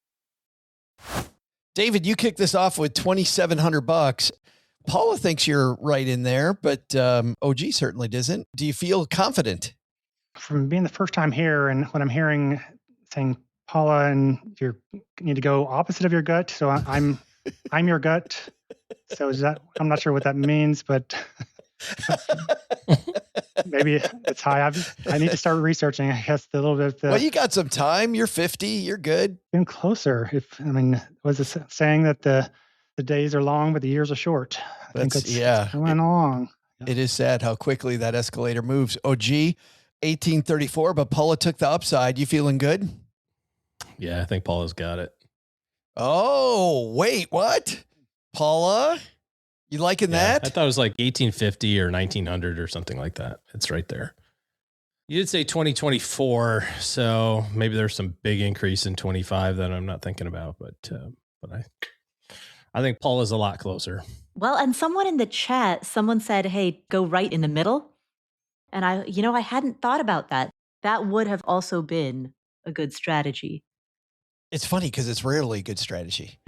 David, you kicked this off with $2,700. Paula thinks you're right in there, but OG certainly doesn't. Do you feel confident? From being the first time here and what I'm hearing saying, Paula, and you need to go opposite of your gut. So I'm your gut. So is that, I'm not sure what that means, but maybe it's high. I need to start researching, I guess, a little bit. Well, you got some time. You're 50. You're good. Been closer. Was it saying that the days are long, but the years are short? I think that's going along. It is sad how quickly that escalator moves. OG, 1834, but Paula took the upside. You feeling good? Yeah, I think Paula's got it. Oh, wait, what? Paula? You liking that? I thought it was like 1850 or 1900 or something like that. It's right there. You did say 2024, so maybe there's some big increase in 25 that I'm not thinking about, but I think Paula's a lot closer. Well, and someone in the chat, someone said, hey, go right in the middle. And I hadn't thought about that. That would have also been a good strategy. It's funny because it's rarely a good strategy.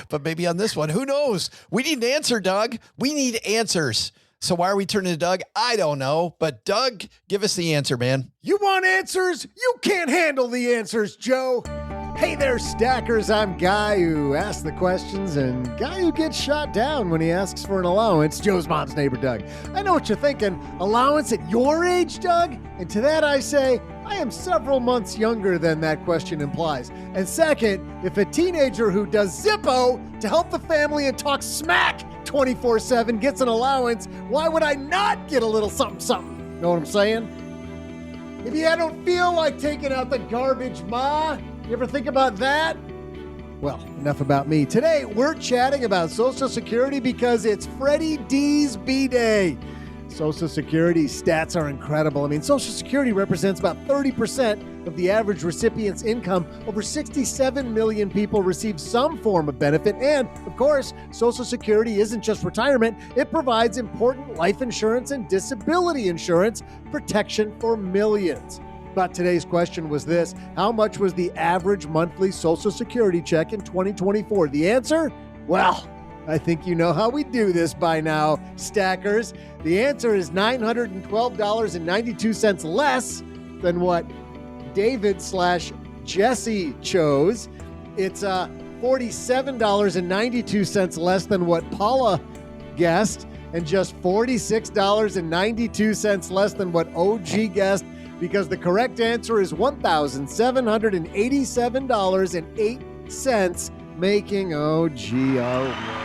But maybe on this one, who knows? We need an answer, Doug. We need answers. So why are we turning to Doug? I don't know. But Doug, give us the answer, man. You want answers? You can't handle the answers, Joe. Hey there, stackers. I'm Guy who asks the questions and Guy who gets shot down when he asks for an allowance. Joe's mom's neighbor, Doug. I know what you're thinking. Allowance at your age, Doug? And to that I say, I am several months younger than that question implies. And second, if a teenager who does Zippo to help the family and talk smack 24/7 gets an allowance, why would I not get a little something? Know what I'm saying? Maybe I don't feel like taking out the garbage, Ma. You ever think about that? Well, enough about me. Today, we're chatting about Social Security because it's Freddie D's B-Day. Social Security stats are incredible. Social Security represents about 30% of the average recipient's income. Over 67 million people receive some form of benefit. And, of course, Social Security isn't just retirement. It provides important life insurance and disability insurance protection for millions. But today's question was this: how much was the average monthly Social Security check in 2024? The answer? Well, I think you know how we do this by now, stackers. The answer is $912.92 less than what David/Jesse chose. It's $47.92 less than what Paula guessed, and just $46.92 less than what OG guessed, because the correct answer is $1,787.08, making OG our winner.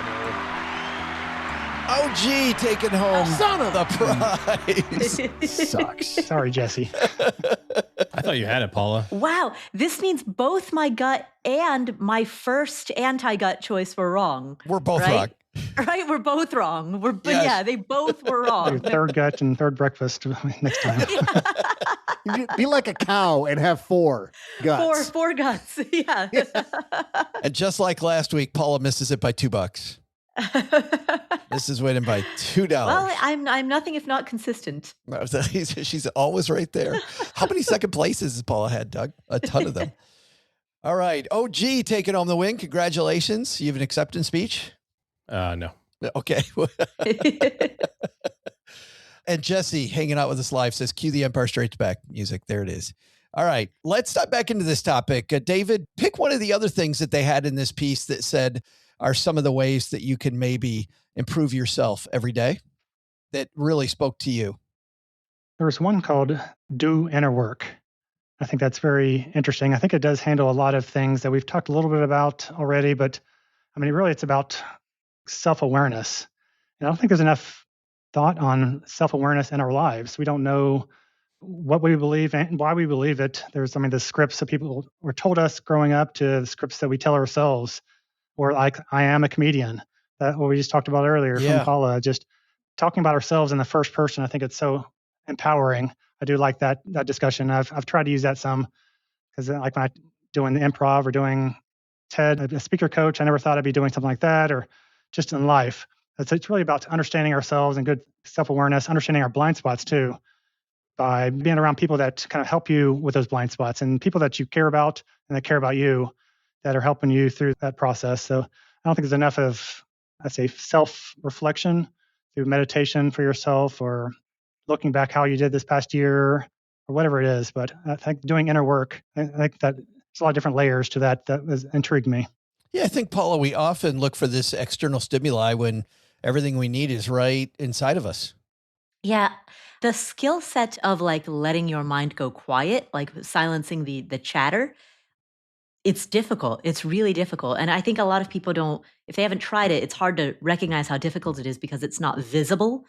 OG taking home the prize. Sucks. Sorry, Jesse. I thought you had it, Paula. Wow. This means both my gut and my first anti-gut choice were wrong. We're both wrong. Right? We're both wrong. But Yes. yeah, they both were Your wrong. third gut and third breakfast next time. Be like a cow and have 4 guts. Four guts. Yeah. And just like last week, Paula misses it by $2. This is winning by $2. Well, I'm nothing if not consistent. She's always right there. How many second places has Paula had, Doug? A ton of them. All right. OG taking home the win. Congratulations. You have an acceptance speech? No. Okay. And Jesse hanging out with us live says, cue the Empire Strikes Back music. There it is. All right. Let's dive back into this topic. David, pick one of the other things that they had in this piece that said are some of the ways that you can maybe improve yourself every day that really spoke to you. There's one called Do Inner Work. I think that's very interesting. I think it does handle a lot of things that we've talked a little bit about already, but I mean, really, it's about self-awareness. And I don't think there's enough thought on self-awareness in our lives. We don't know what we believe and why we believe it. There's, I mean, the scripts that people were told us growing up to the scripts that we tell ourselves, or like, I am a comedian, that what we just talked about earlier from Paula, just talking about ourselves in the first person. I think it's so empowering. I do like that discussion. I've tried to use that some, because like when I doing the improv or doing TED, a speaker coach, I never thought I'd be doing something like that, or just in life. It's really about understanding ourselves and good self-awareness, understanding our blind spots too, by being around people that kind of help you with those blind spots and people that you care about and that care about you, that are helping you through that process. So I don't think there's enough of, I'd say, self-reflection through meditation for yourself, or looking back how you did this past year, or whatever it is. But I think doing inner work, I think that there's a lot of different layers to that has intrigued me. Yeah, I think, Paula, we often look for this external stimuli when everything we need is right inside of us. Yeah. The skill set of like letting your mind go quiet, like silencing the chatter, it's difficult. It's really difficult. And I think a lot of people don't, if they haven't tried it, it's hard to recognize how difficult it is because it's not visible.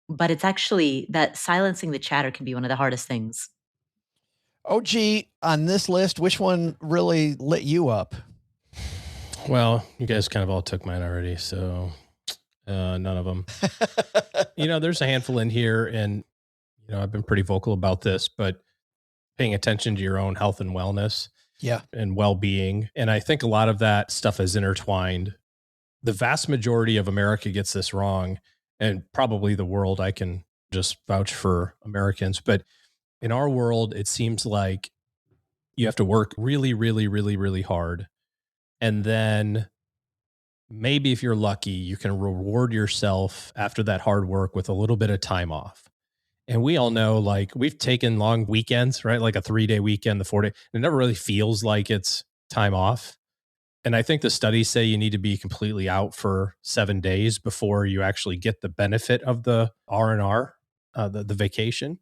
But it's actually that silencing the chatter can be one of the hardest things. OG, on this list, which one really lit you up? Well, you guys kind of all took mine already, so none of them. There's a handful in here, and I've been pretty vocal about this, but paying attention to your own health and wellness, and well-being, and I think a lot of that stuff is intertwined. The vast majority of America gets this wrong, and probably the world. I can just vouch for Americans, but in our world, it seems like you have to work really, really, really, really hard. And then maybe if you're lucky, you can reward yourself after that hard work with a little bit of time off. And we all know, like, we've taken long weekends, right? Like a 3-day weekend, the 4-day, it never really feels like it's time off. And I think the studies say you need to be completely out for 7 days before you actually get the benefit of the R&R, the vacation.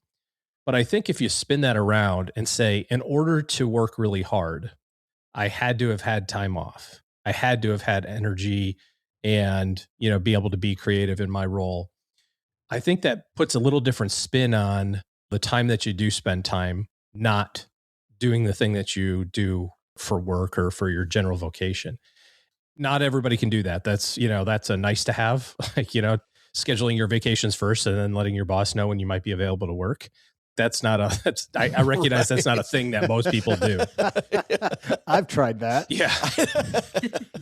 But I think if you spin that around and say, in order to work really hard, I had to have had time off. I had to have had energy and, be able to be creative in my role. I think that puts a little different spin on the time that you do spend time not doing the thing that you do for work or for your general vocation. Not everybody can do that. That's a nice to have, like, scheduling your vacations first and then letting your boss know when you might be available to work. That's not I recognize that's not a thing that most people do. I've tried that. Yeah.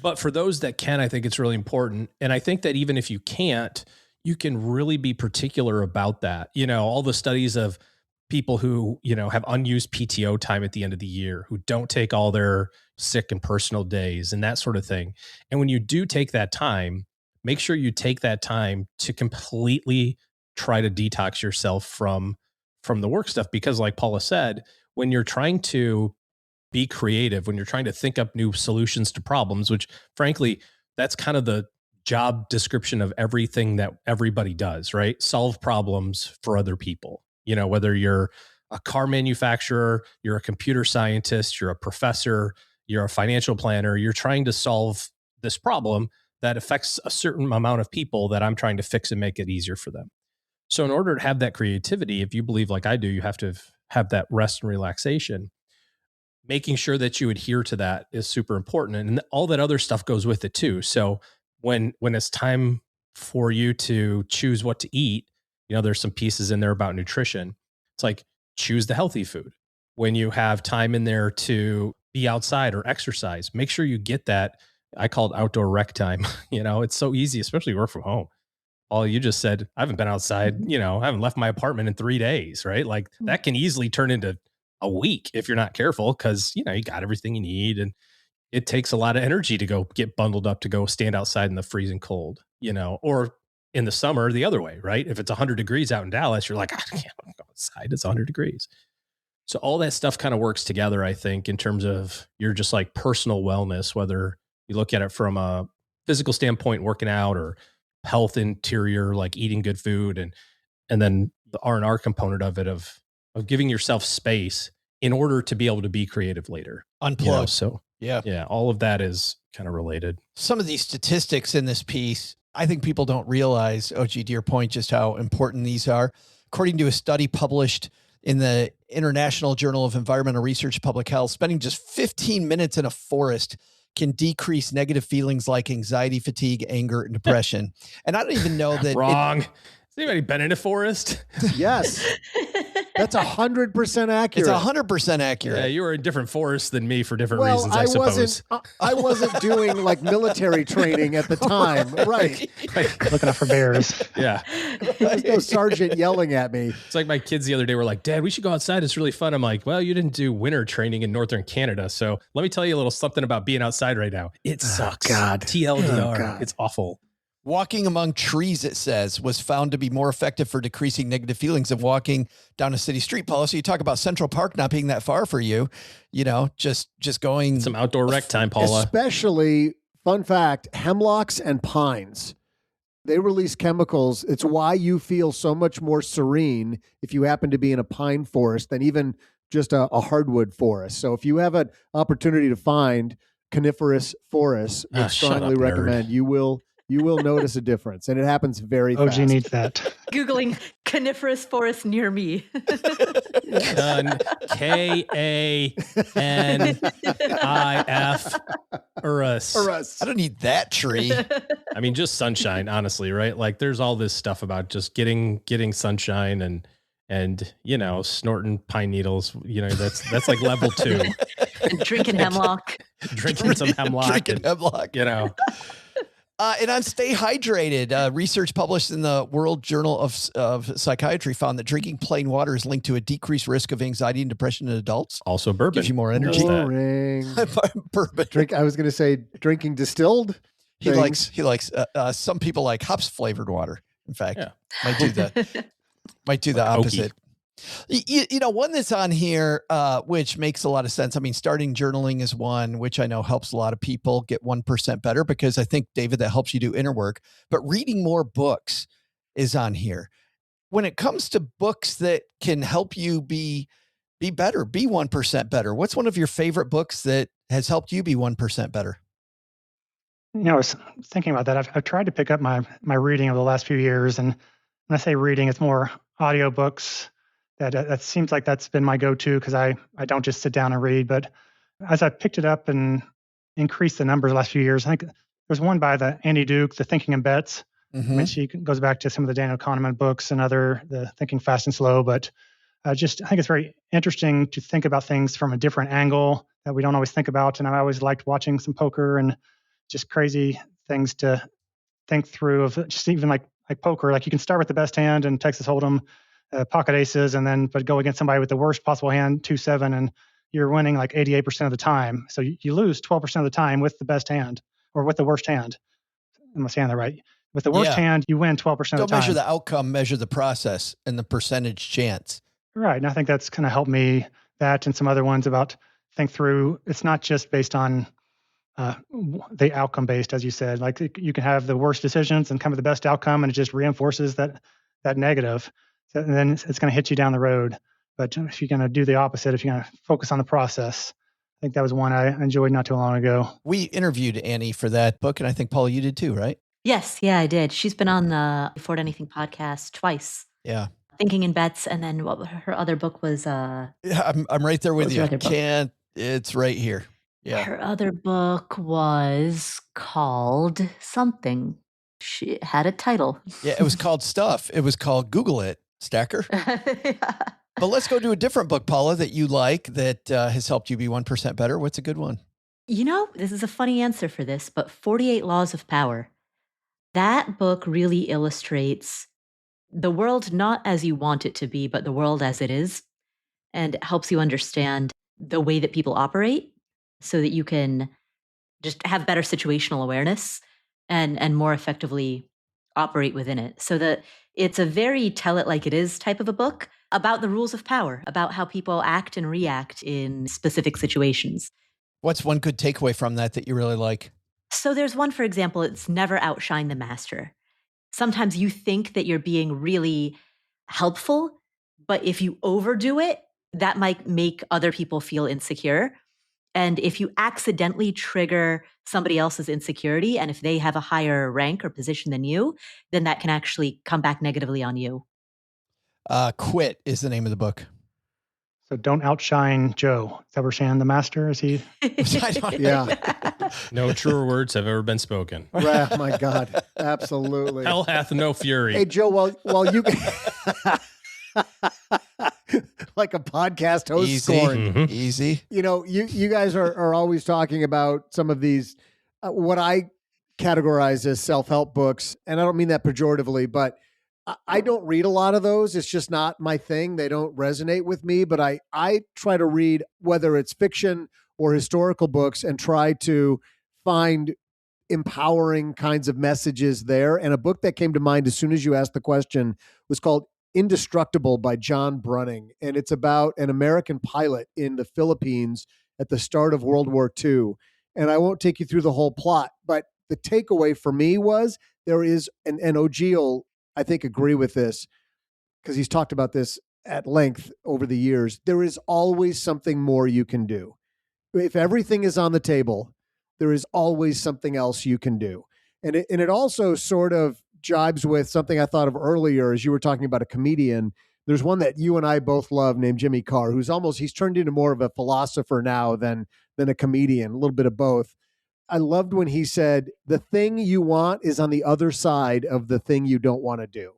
But for those that can, I think it's really important. And I think that even if you can't, you can really be particular about that. All the studies of people who, have unused PTO time at the end of the year, who don't take all their sick and personal days and that sort of thing. And when you do take that time, make sure you take that time to completely try to detox yourself from the work stuff. Because like Paula said, when you're trying to be creative, when you're trying to think up new solutions to problems, which frankly, that's kind of the job description of everything that everybody does, right? Solve problems for other people. Whether you're a car manufacturer, you're a computer scientist, you're a professor, you're a financial planner, you're trying to solve this problem that affects a certain amount of people that I'm trying to fix and make it easier for them. So in order to have that creativity, if you believe like I do, you have to have that rest and relaxation. Making sure that you adhere to that is super important. And all that other stuff goes with it too. So when it's time for you to choose what to eat, there's some pieces in there about nutrition. It's like, choose the healthy food. When you have time in there to be outside or exercise, make sure you get that. I call it outdoor rec time. It's so easy, especially work from home. All you just said, I haven't been outside, I haven't left my apartment in 3 days, right? Like that can easily turn into a week if you're not careful, because, you got everything you need. And it takes a lot of energy to go get bundled up to go stand outside in the freezing cold, or in the summer, the other way, right? If it's 100 degrees out in Dallas, you're like, I can't go outside. It's 100 degrees. So all that stuff kind of works together, I think, in terms of your just like personal wellness, whether you look at it from a physical standpoint, working out, or health interior, like eating good food, and then the R&R component of it, of giving yourself space in order to be able to be creative later. Unplug. So yeah, all of that is kind of related. Some of these statistics in this piece, I think people don't realize, OG, to your point, just how important these are. According to a study published in the International Journal of Environmental Research Public Health, spending just 15 minutes in a forest can decrease negative feelings like anxiety, fatigue, anger, and depression. And I don't even know that. Wrong. Has anybody been in a forest? Yes. That's 100% accurate. It's 100% accurate. Yeah, you were in different forests than me for different reasons, I suppose. I wasn't doing like military training at the time. Right. Looking out for bears. Yeah. There's no sergeant yelling at me. It's like my kids the other day were like, Dad, we should go outside. It's really fun. I'm like, well, you didn't do winter training in Northern Canada. So let me tell you a little something about being outside right now. It sucks. God. TLDR. God. It's awful. Walking among trees, it says, was found to be more effective for decreasing negative feelings than walking down a city street, Paula. So you talk about Central Park not being that far for you, just going. Some outdoor rec time, Paula. Especially, fun fact, hemlocks and pines. They release chemicals. It's why you feel so much more serene if you happen to be in a pine forest than even just a hardwood forest. So if you have an opportunity to find coniferous forests, I strongly recommend. You will notice a difference, and it happens very fast. OG needs that. Googling coniferous forest near me. K-A-N-I-F. I don't need that tree. I mean, just sunshine, honestly, right? Like there's all this stuff about just getting sunshine and snorting pine needles. That's like level 2. And drinking hemlock. Drinking some hemlock. And on Stay Hydrated, research published in the World Journal of Psychiatry found that drinking plain water is linked to a decreased risk of anxiety and depression in adults. Also bourbon. Gives you more energy. Boring. Bourbon. I was going to say drinking distilled. He likes some people like hops flavored water. In fact, might do the opposite. One that's on here, which makes a lot of sense. I mean, starting journaling is one, which I know helps a lot of people get 1% better, because I think, David, that helps you do inner work. But reading more books is on here. When it comes to books that can help you be better, be 1% better, what's one of your favorite books that has helped you be 1% better? I was thinking about that. I've tried to pick up my reading over the last few years. And when I say reading, it's more audiobooks. That seems like that's been my go-to, because I don't just sit down and read. But as I picked it up and increased the numbers the last few years, I think there's one by Andy Duke, The Thinking in Bets, which he goes back to some of the Daniel Kahneman books and the Thinking Fast and Slow. But I think it's very interesting to think about things from a different angle that we don't always think about. And I always liked watching some poker and just crazy things to think through, of just even like poker. Like you can start with the best hand in Texas Hold'em, pocket aces, and but go against somebody with the worst possible hand, 2-7, and you're winning like 88% of the time. So you lose 12% of the time with the best hand, or with the worst hand. Am I saying that right? With the worst hand, you win 12% of the time. Don't measure the outcome, measure the process and the percentage chance. Right. And I think that's kind of helped me, that and some other ones, about think through. It's not just based on the outcome based, as you said. Like you can have the worst decisions and come with the best outcome, and it just reinforces that negative. And then it's going to hit you down the road. But if you're going to do the opposite, if you're going to focus on the process, I think that was one I enjoyed not too long ago. We interviewed Annie for that book, and I think, Paula, you did too, right? Yes. Yeah, I did. She's been on the Afford Anything podcast twice. Yeah. Thinking in Bets, and then what her other book was. Yeah, I'm right there with you. It's right here. Yeah. Her other book was called something. She had a title. Yeah, it was called Stuff. It was called Google It, Stacker. But let's go to a different book, Paula, that you like that has helped you be 1% better. What's a good one? This is a funny answer for this, but 48 Laws of Power. That book really illustrates the world not as you want it to be, but the world as it is, and it helps you understand the way that people operate so that you can just have better situational awareness and more effectively operate within it. So that it's a very tell it like it is type of a book about the rules of power, about how people act and react in specific situations. What's one good takeaway from that you really like? So there's one, for example, it's never outshine the master. Sometimes you think that you're being really helpful, but if you overdo it, that might make other people feel insecure. And if you accidentally trigger somebody else's insecurity, and if they have a higher rank or position than you, then that can actually come back negatively on you. Quit is the name of the book. So don't outshine Joe. Is that where Shannon the master? Is he? Yeah. No truer words have ever been spoken. Right, oh my God. Absolutely. Hell hath no fury. Hey, Joe, while you like a podcast host Easy. scoring. Mm-hmm. Easy. You guys are always talking about some of these, what I categorize as self-help books. And I don't mean that pejoratively, but I don't read a lot of those. It's just not my thing. They don't resonate with me, but I try to read, whether it's fiction or historical books, and try to find empowering kinds of messages there. And a book that came to mind as soon as you asked the question was called Indestructible by John Brunning. And it's about an American pilot in the Philippines at the start of World War II. And I won't take you through the whole plot, but the takeaway for me was there is, and OG will, I think, agree with this because he's talked about this at length over the years. There is always something more you can do. If everything is on the table, there is always something else you can do. And it also sort of jibes with something I thought of earlier as you were talking about a comedian. There's one that you and I both love named Jimmy Carr, he's turned into more of a philosopher now than a comedian, a little bit of both. I loved when he said, the thing you want is on the other side of the thing you don't want to do.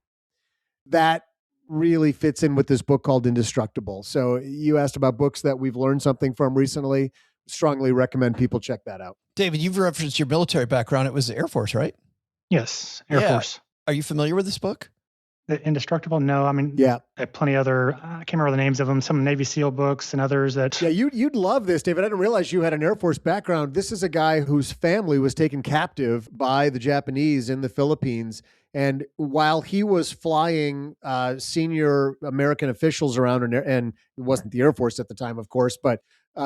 That really fits in with this book called Indestructible. So you asked about books that we've learned something from recently. Strongly recommend people check that out. David, you've referenced your military background. It was the Air Force, right? Yes, Air Force. Are you familiar with this book? The Indestructible? No, I mean, yeah, plenty other. I can't remember the names of them. Some Navy SEAL books and others that. Yeah, you'd love this, David. I didn't realize you had an Air Force background. This is a guy whose family was taken captive by the Japanese in the Philippines, and while he was flying senior American officials around, and it wasn't the Air Force at the time, of course, but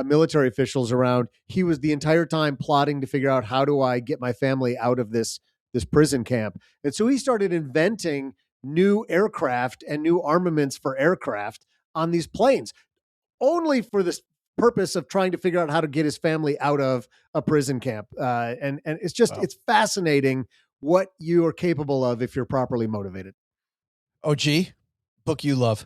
military officials around, he was the entire time plotting to figure out, how do I get my family out of this prison camp? And so he started inventing new aircraft and new armaments for aircraft on these planes, only for this purpose of trying to figure out how to get his family out of a prison camp. And it's just, It's fascinating what you are capable of if you're properly motivated. OG, book you love.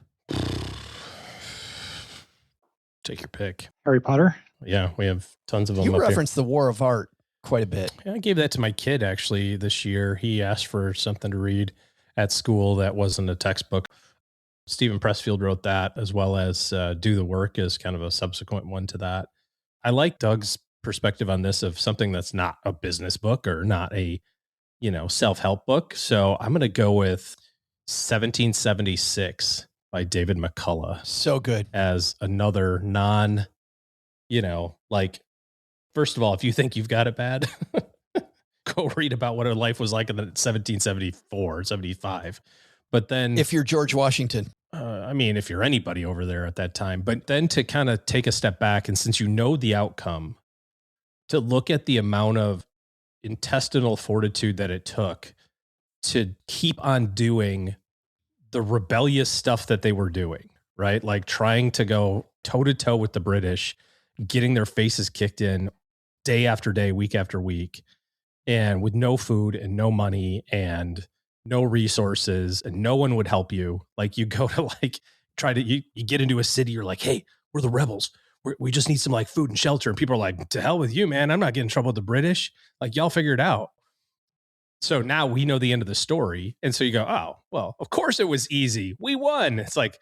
Take your pick. Harry Potter. Yeah, we have tons of them. You up referenced here. The War of Art quite a bit. I gave that to my kid actually this year. He asked for something to read at school that wasn't a textbook. Stephen Pressfield wrote that, as well as Do the Work as kind of a subsequent one to that. I like Doug's perspective on this of something that's not a business book or not a, self-help book. So I'm going to go with 1776 by David McCullough. So good. As another first of all, if you think you've got it bad, go read about what her life was like in the 1774, 75. But then if you're George Washington, if you're anybody over there at that time, but then to kind of take a step back, and since you know the outcome, to look at the amount of intestinal fortitude that it took to keep on doing the rebellious stuff that they were doing, right? Like trying to go toe to toe with the British, getting their faces kicked in day after day, week after week, and with no food and no money and no resources, and no one would help you. Like you go to you get into a city, you're like, hey, we're the rebels. we just need some like food and shelter. And people are like, to hell with you, man. I'm not getting in trouble with the British. Like, y'all figure it out. So now we know the end of the story. And so you go, oh, well, of course it was easy. We won. It's like,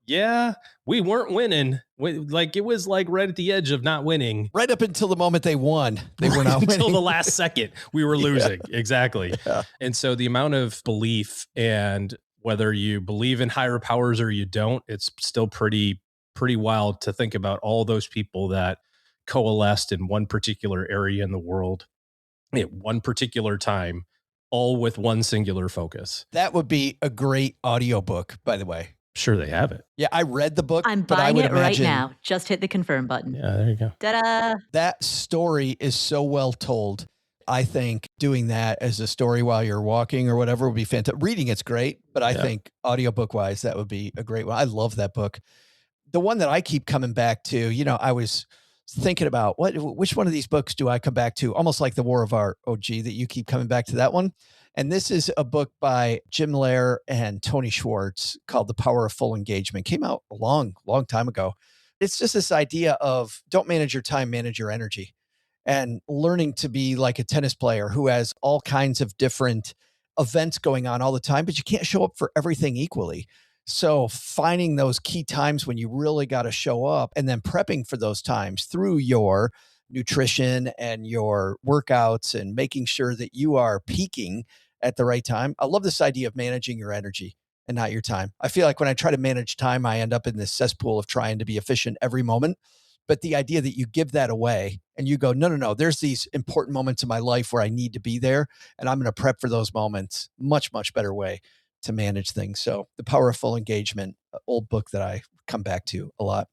yeah, we weren't winning. Like, it was like right at the edge of not winning. Right up until the moment they won. They were not winning. Until the last second we were losing. Yeah. Exactly. Yeah. And so the amount of belief, and whether you believe in higher powers or you don't, it's still pretty wild to think about all those people that coalesced in one particular area in the world at one particular time, all with one singular focus. That would be a great audiobook, by the way. Sure, they have it. Yeah, I read the book. I'm buying it right now. Just hit the confirm button. Yeah, there you go. Ta-da! That story is so well told. I think doing that as a story while you're walking or whatever would be fantastic. Reading it's great, but I think audiobook wise, that would be a great one. I love that book. The one that I keep coming back to, you know, I was thinking about which one of these books do I come back to? Almost like The War of Art, OG, that you keep coming back to that one. And this is a book by Jim Loehr and Tony Schwartz called The Power of Full Engagement. Came out a long time ago. It's just this idea of don't manage your time, manage your energy, and learning to be like a tennis player who has all kinds of different events going on all the time, but you can't show up for everything equally. So finding those key times when you really got to show up and then prepping for those times through your nutrition and your workouts and making sure that you are peaking at the right time. I love this idea of managing your energy and not your time. I feel like when I try to manage time, I end up in this cesspool of trying to be efficient every moment. But the idea that you give that away and you go, no, there's these important moments in my life where I need to be there. And I'm going to prep for those moments. Much, much better way to manage things. So The Power of Full Engagement, old book that I come back to a lot.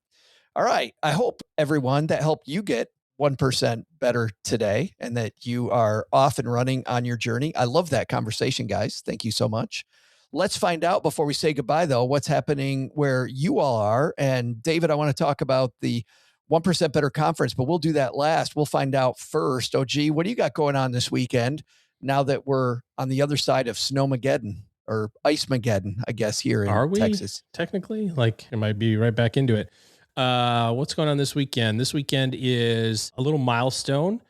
All right. I hope everyone that helped you get 1% better today and that you are off and running on your journey. I love that conversation, guys. Thank you so much. Let's find out before we say goodbye, though, what's happening where you all are. And David, I want to talk about the 1% Better Conference, but we'll do that last. We'll find out first. OG, what do you got going on this weekend now that we're on the other side of Snowmageddon or Ice-mageddon, I guess, here in Texas? Technically? Like, it might be right back into it. What's going on this weekend? This weekend is a little milestone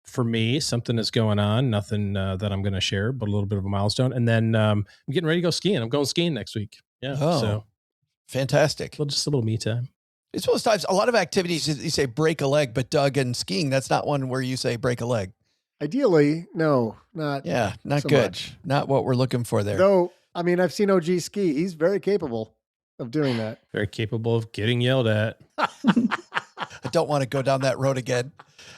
for me. Something is going on. Nothing that I'm going to share, but a little bit of a milestone. And then I'm getting ready to go skiing. I'm going skiing next week. Yeah. Oh, so fantastic. Just a little me time. It's one of those times, a lot of activities, you say break a leg, but Doug, and skiing, that's not one where you say break a leg. Ideally, no, not. Yeah, not so good. Much. Not what we're looking for there. Though, I mean, I've seen OG ski. He's very capable of doing that. Very capable of getting yelled at. I don't want to go down that road again.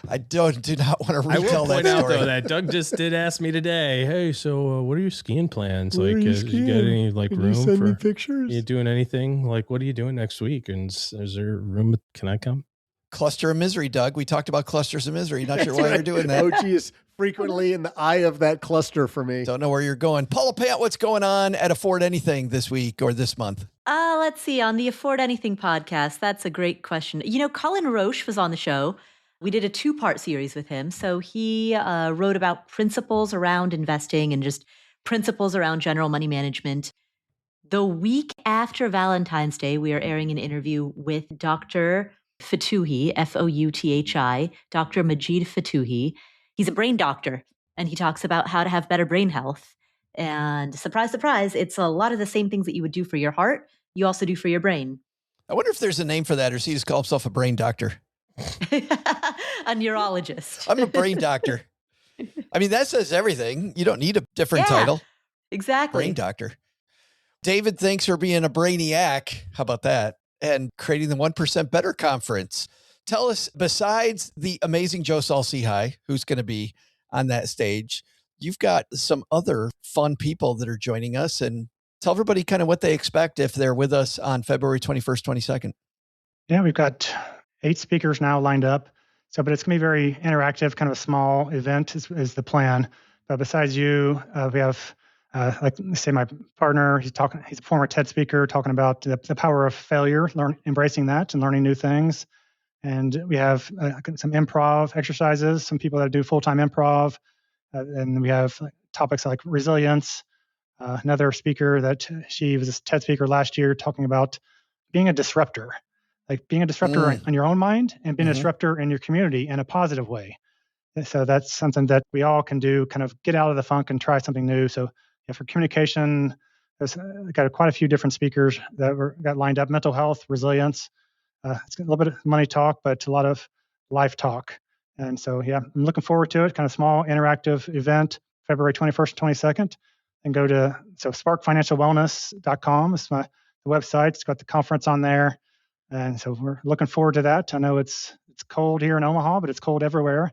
I do not want to retell that story. I will point out, though, that Doug just did ask me today, hey, so what are your skiing plans? Where like, you got any like Can room you send for me pictures? you doing anything? Like, what are you doing next week? And is there room? Can I come? Cluster of misery, Doug. We talked about clusters of misery. Not sure why you're doing that. OG is frequently in the eye of that cluster for me. Don't know where you're going. Paula Pant, what's going on at Afford Anything this week or this month? Let's see. On the Afford Anything podcast, that's a great question. You know, Colin Roche was on the show. We did a 2-part series with him. So he wrote about principles around investing and just principles around general money management. The week after Valentine's Day, we are airing an interview with Dr. Fatuhi, Fouthi, Dr. Majid Fatuhi. He's a brain doctor, and he talks about how to have better brain health. And surprise, surprise, it's a lot of the same things that you would do for your heart, you also do for your brain. I wonder if there's a name for that, or does he just call himself a brain doctor? A neurologist. I'm a brain doctor. I mean, that says everything. You don't need a different title. Exactly. Brain doctor. David, thanks for being a brainiac. How about that? And creating the 1% Better Conference. Tell us, besides the amazing Joe Saul-Sehy, who's going to be on that stage, you've got some other fun people that are joining us, and tell everybody kind of what they expect if they're with us on February 21st, 22nd. Yeah, we've got 8 speakers now lined up. So, but it's going to be very interactive, kind of a small event is the plan. But besides you, we have, like say my partner, he's a former TED speaker talking about the power of failure, embracing that and learning new things. And we have some improv exercises, some people that do full-time improv. And we have topics like resilience. Another speaker that she was a TED speaker last year talking about being a disruptor. like being a disruptor in your own mind and being a disruptor in your community in a positive way. So that's something that we all can do, kind of get out of the funk and try something new. So for communication, there's got quite a few different speakers that got lined up: mental health, resilience. It's a little bit of money talk, but a lot of life talk. And so, I'm looking forward to it. Kind of small interactive event, February 21st, 22nd. And go to sparkfinancialwellness.com. It's the website. It's got the conference on there. And so we're looking forward to that. I know it's cold here in Omaha, but it's cold everywhere.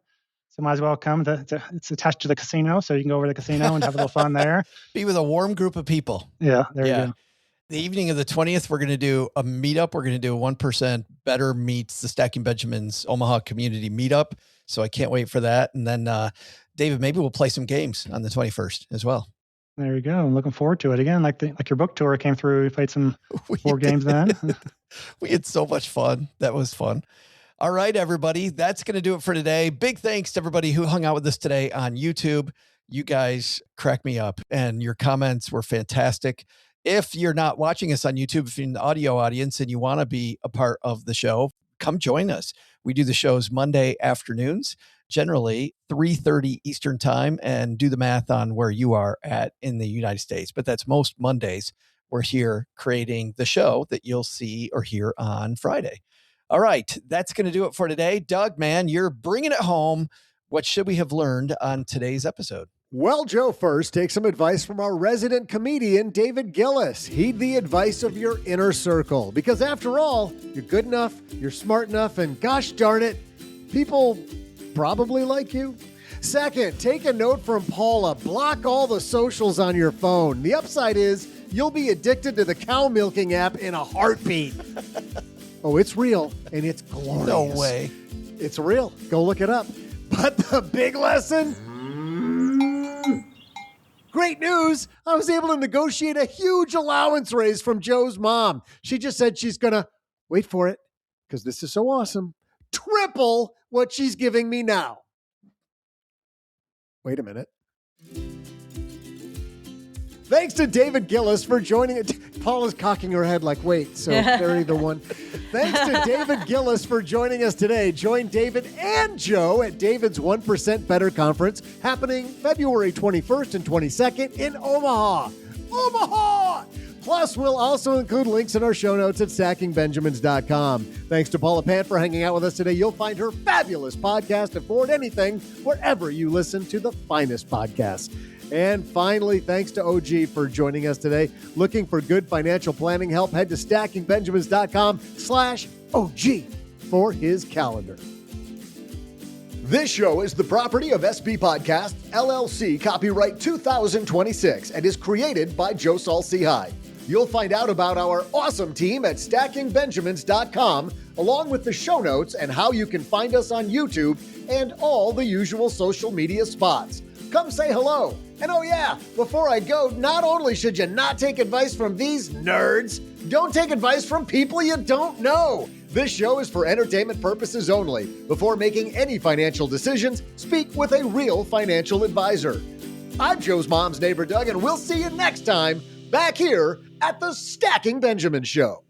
So might as well come. It's attached to the casino, so you can go over to the casino and have a little fun there. Be with a warm group of people. Yeah, there you go. The evening of the 20th, we're going to do a meetup. We're going to do 1% Better meets the Stacking Benjamins Omaha Community Meetup. So I can't wait for that. And then, David, maybe we'll play some games on the 21st as well. There you go. I'm looking forward to it. Again, like your book tour came through. We played some board games then. We had so much fun. That was fun. All right, everybody. That's going to do it for today. Big thanks to everybody who hung out with us today on YouTube. You guys cracked me up, and your comments were fantastic. If you're not watching us on YouTube, if you're in the audio audience and you want to be a part of the show, come join us. We do the shows Monday afternoons, generally 3:30 Eastern time, and do the math on where you are at in the United States. But that's most Mondays. We're here creating the show that you'll see or hear on Friday. All right, that's going to do it for today. Doug, man, you're bringing it home. What should we have learned on today's episode? Well, Joe, first, take some advice from our resident comedian, David Gillis. Heed the advice of your inner circle, because after all, you're good enough, you're smart enough, and gosh darn it, people probably like you. Second, take a note from Paula. Block all the socials on your phone. The upside is you'll be addicted to the cow milking app in a heartbeat. Oh, it's real, and it's glorious. No way. It's real. Go look it up. But the big lesson? Great news. I was able to negotiate a huge allowance raise from Joe's mom. She just said she's going to, wait for it, because this is so awesome, triple what she's giving me now. Wait a minute. Thanks to David Gillis for joining it. Paula's cocking her head like, wait, so they're either one. Thanks to David Gillis for joining us today. Join David and Joe at David's 1% Better Conference, happening February 21st and 22nd in Omaha. Omaha! Plus, we'll also include links in our show notes at stackingbenjamins.com. Thanks to Paula Pant for hanging out with us today. You'll find her fabulous podcast, Afford Anything, wherever you listen to the finest podcasts. And finally, thanks to OG for joining us today. Looking for good financial planning help? Head to stackingbenjamins.com/OG for his calendar. This show is the property of SB Podcast, LLC, copyright 2026, and is created by Joe Saul-Sehy. You'll find out about our awesome team at stackingbenjamins.com, along with the show notes and how you can find us on YouTube and all the usual social media spots. Come say hello. And oh yeah, before I go, not only should you not take advice from these nerds, don't take advice from people you don't know. This show is for entertainment purposes only. Before making any financial decisions, speak with a real financial advisor. I'm Joe's mom's neighbor, Doug, and we'll see you next time back here at the Stacking Benjamin Show.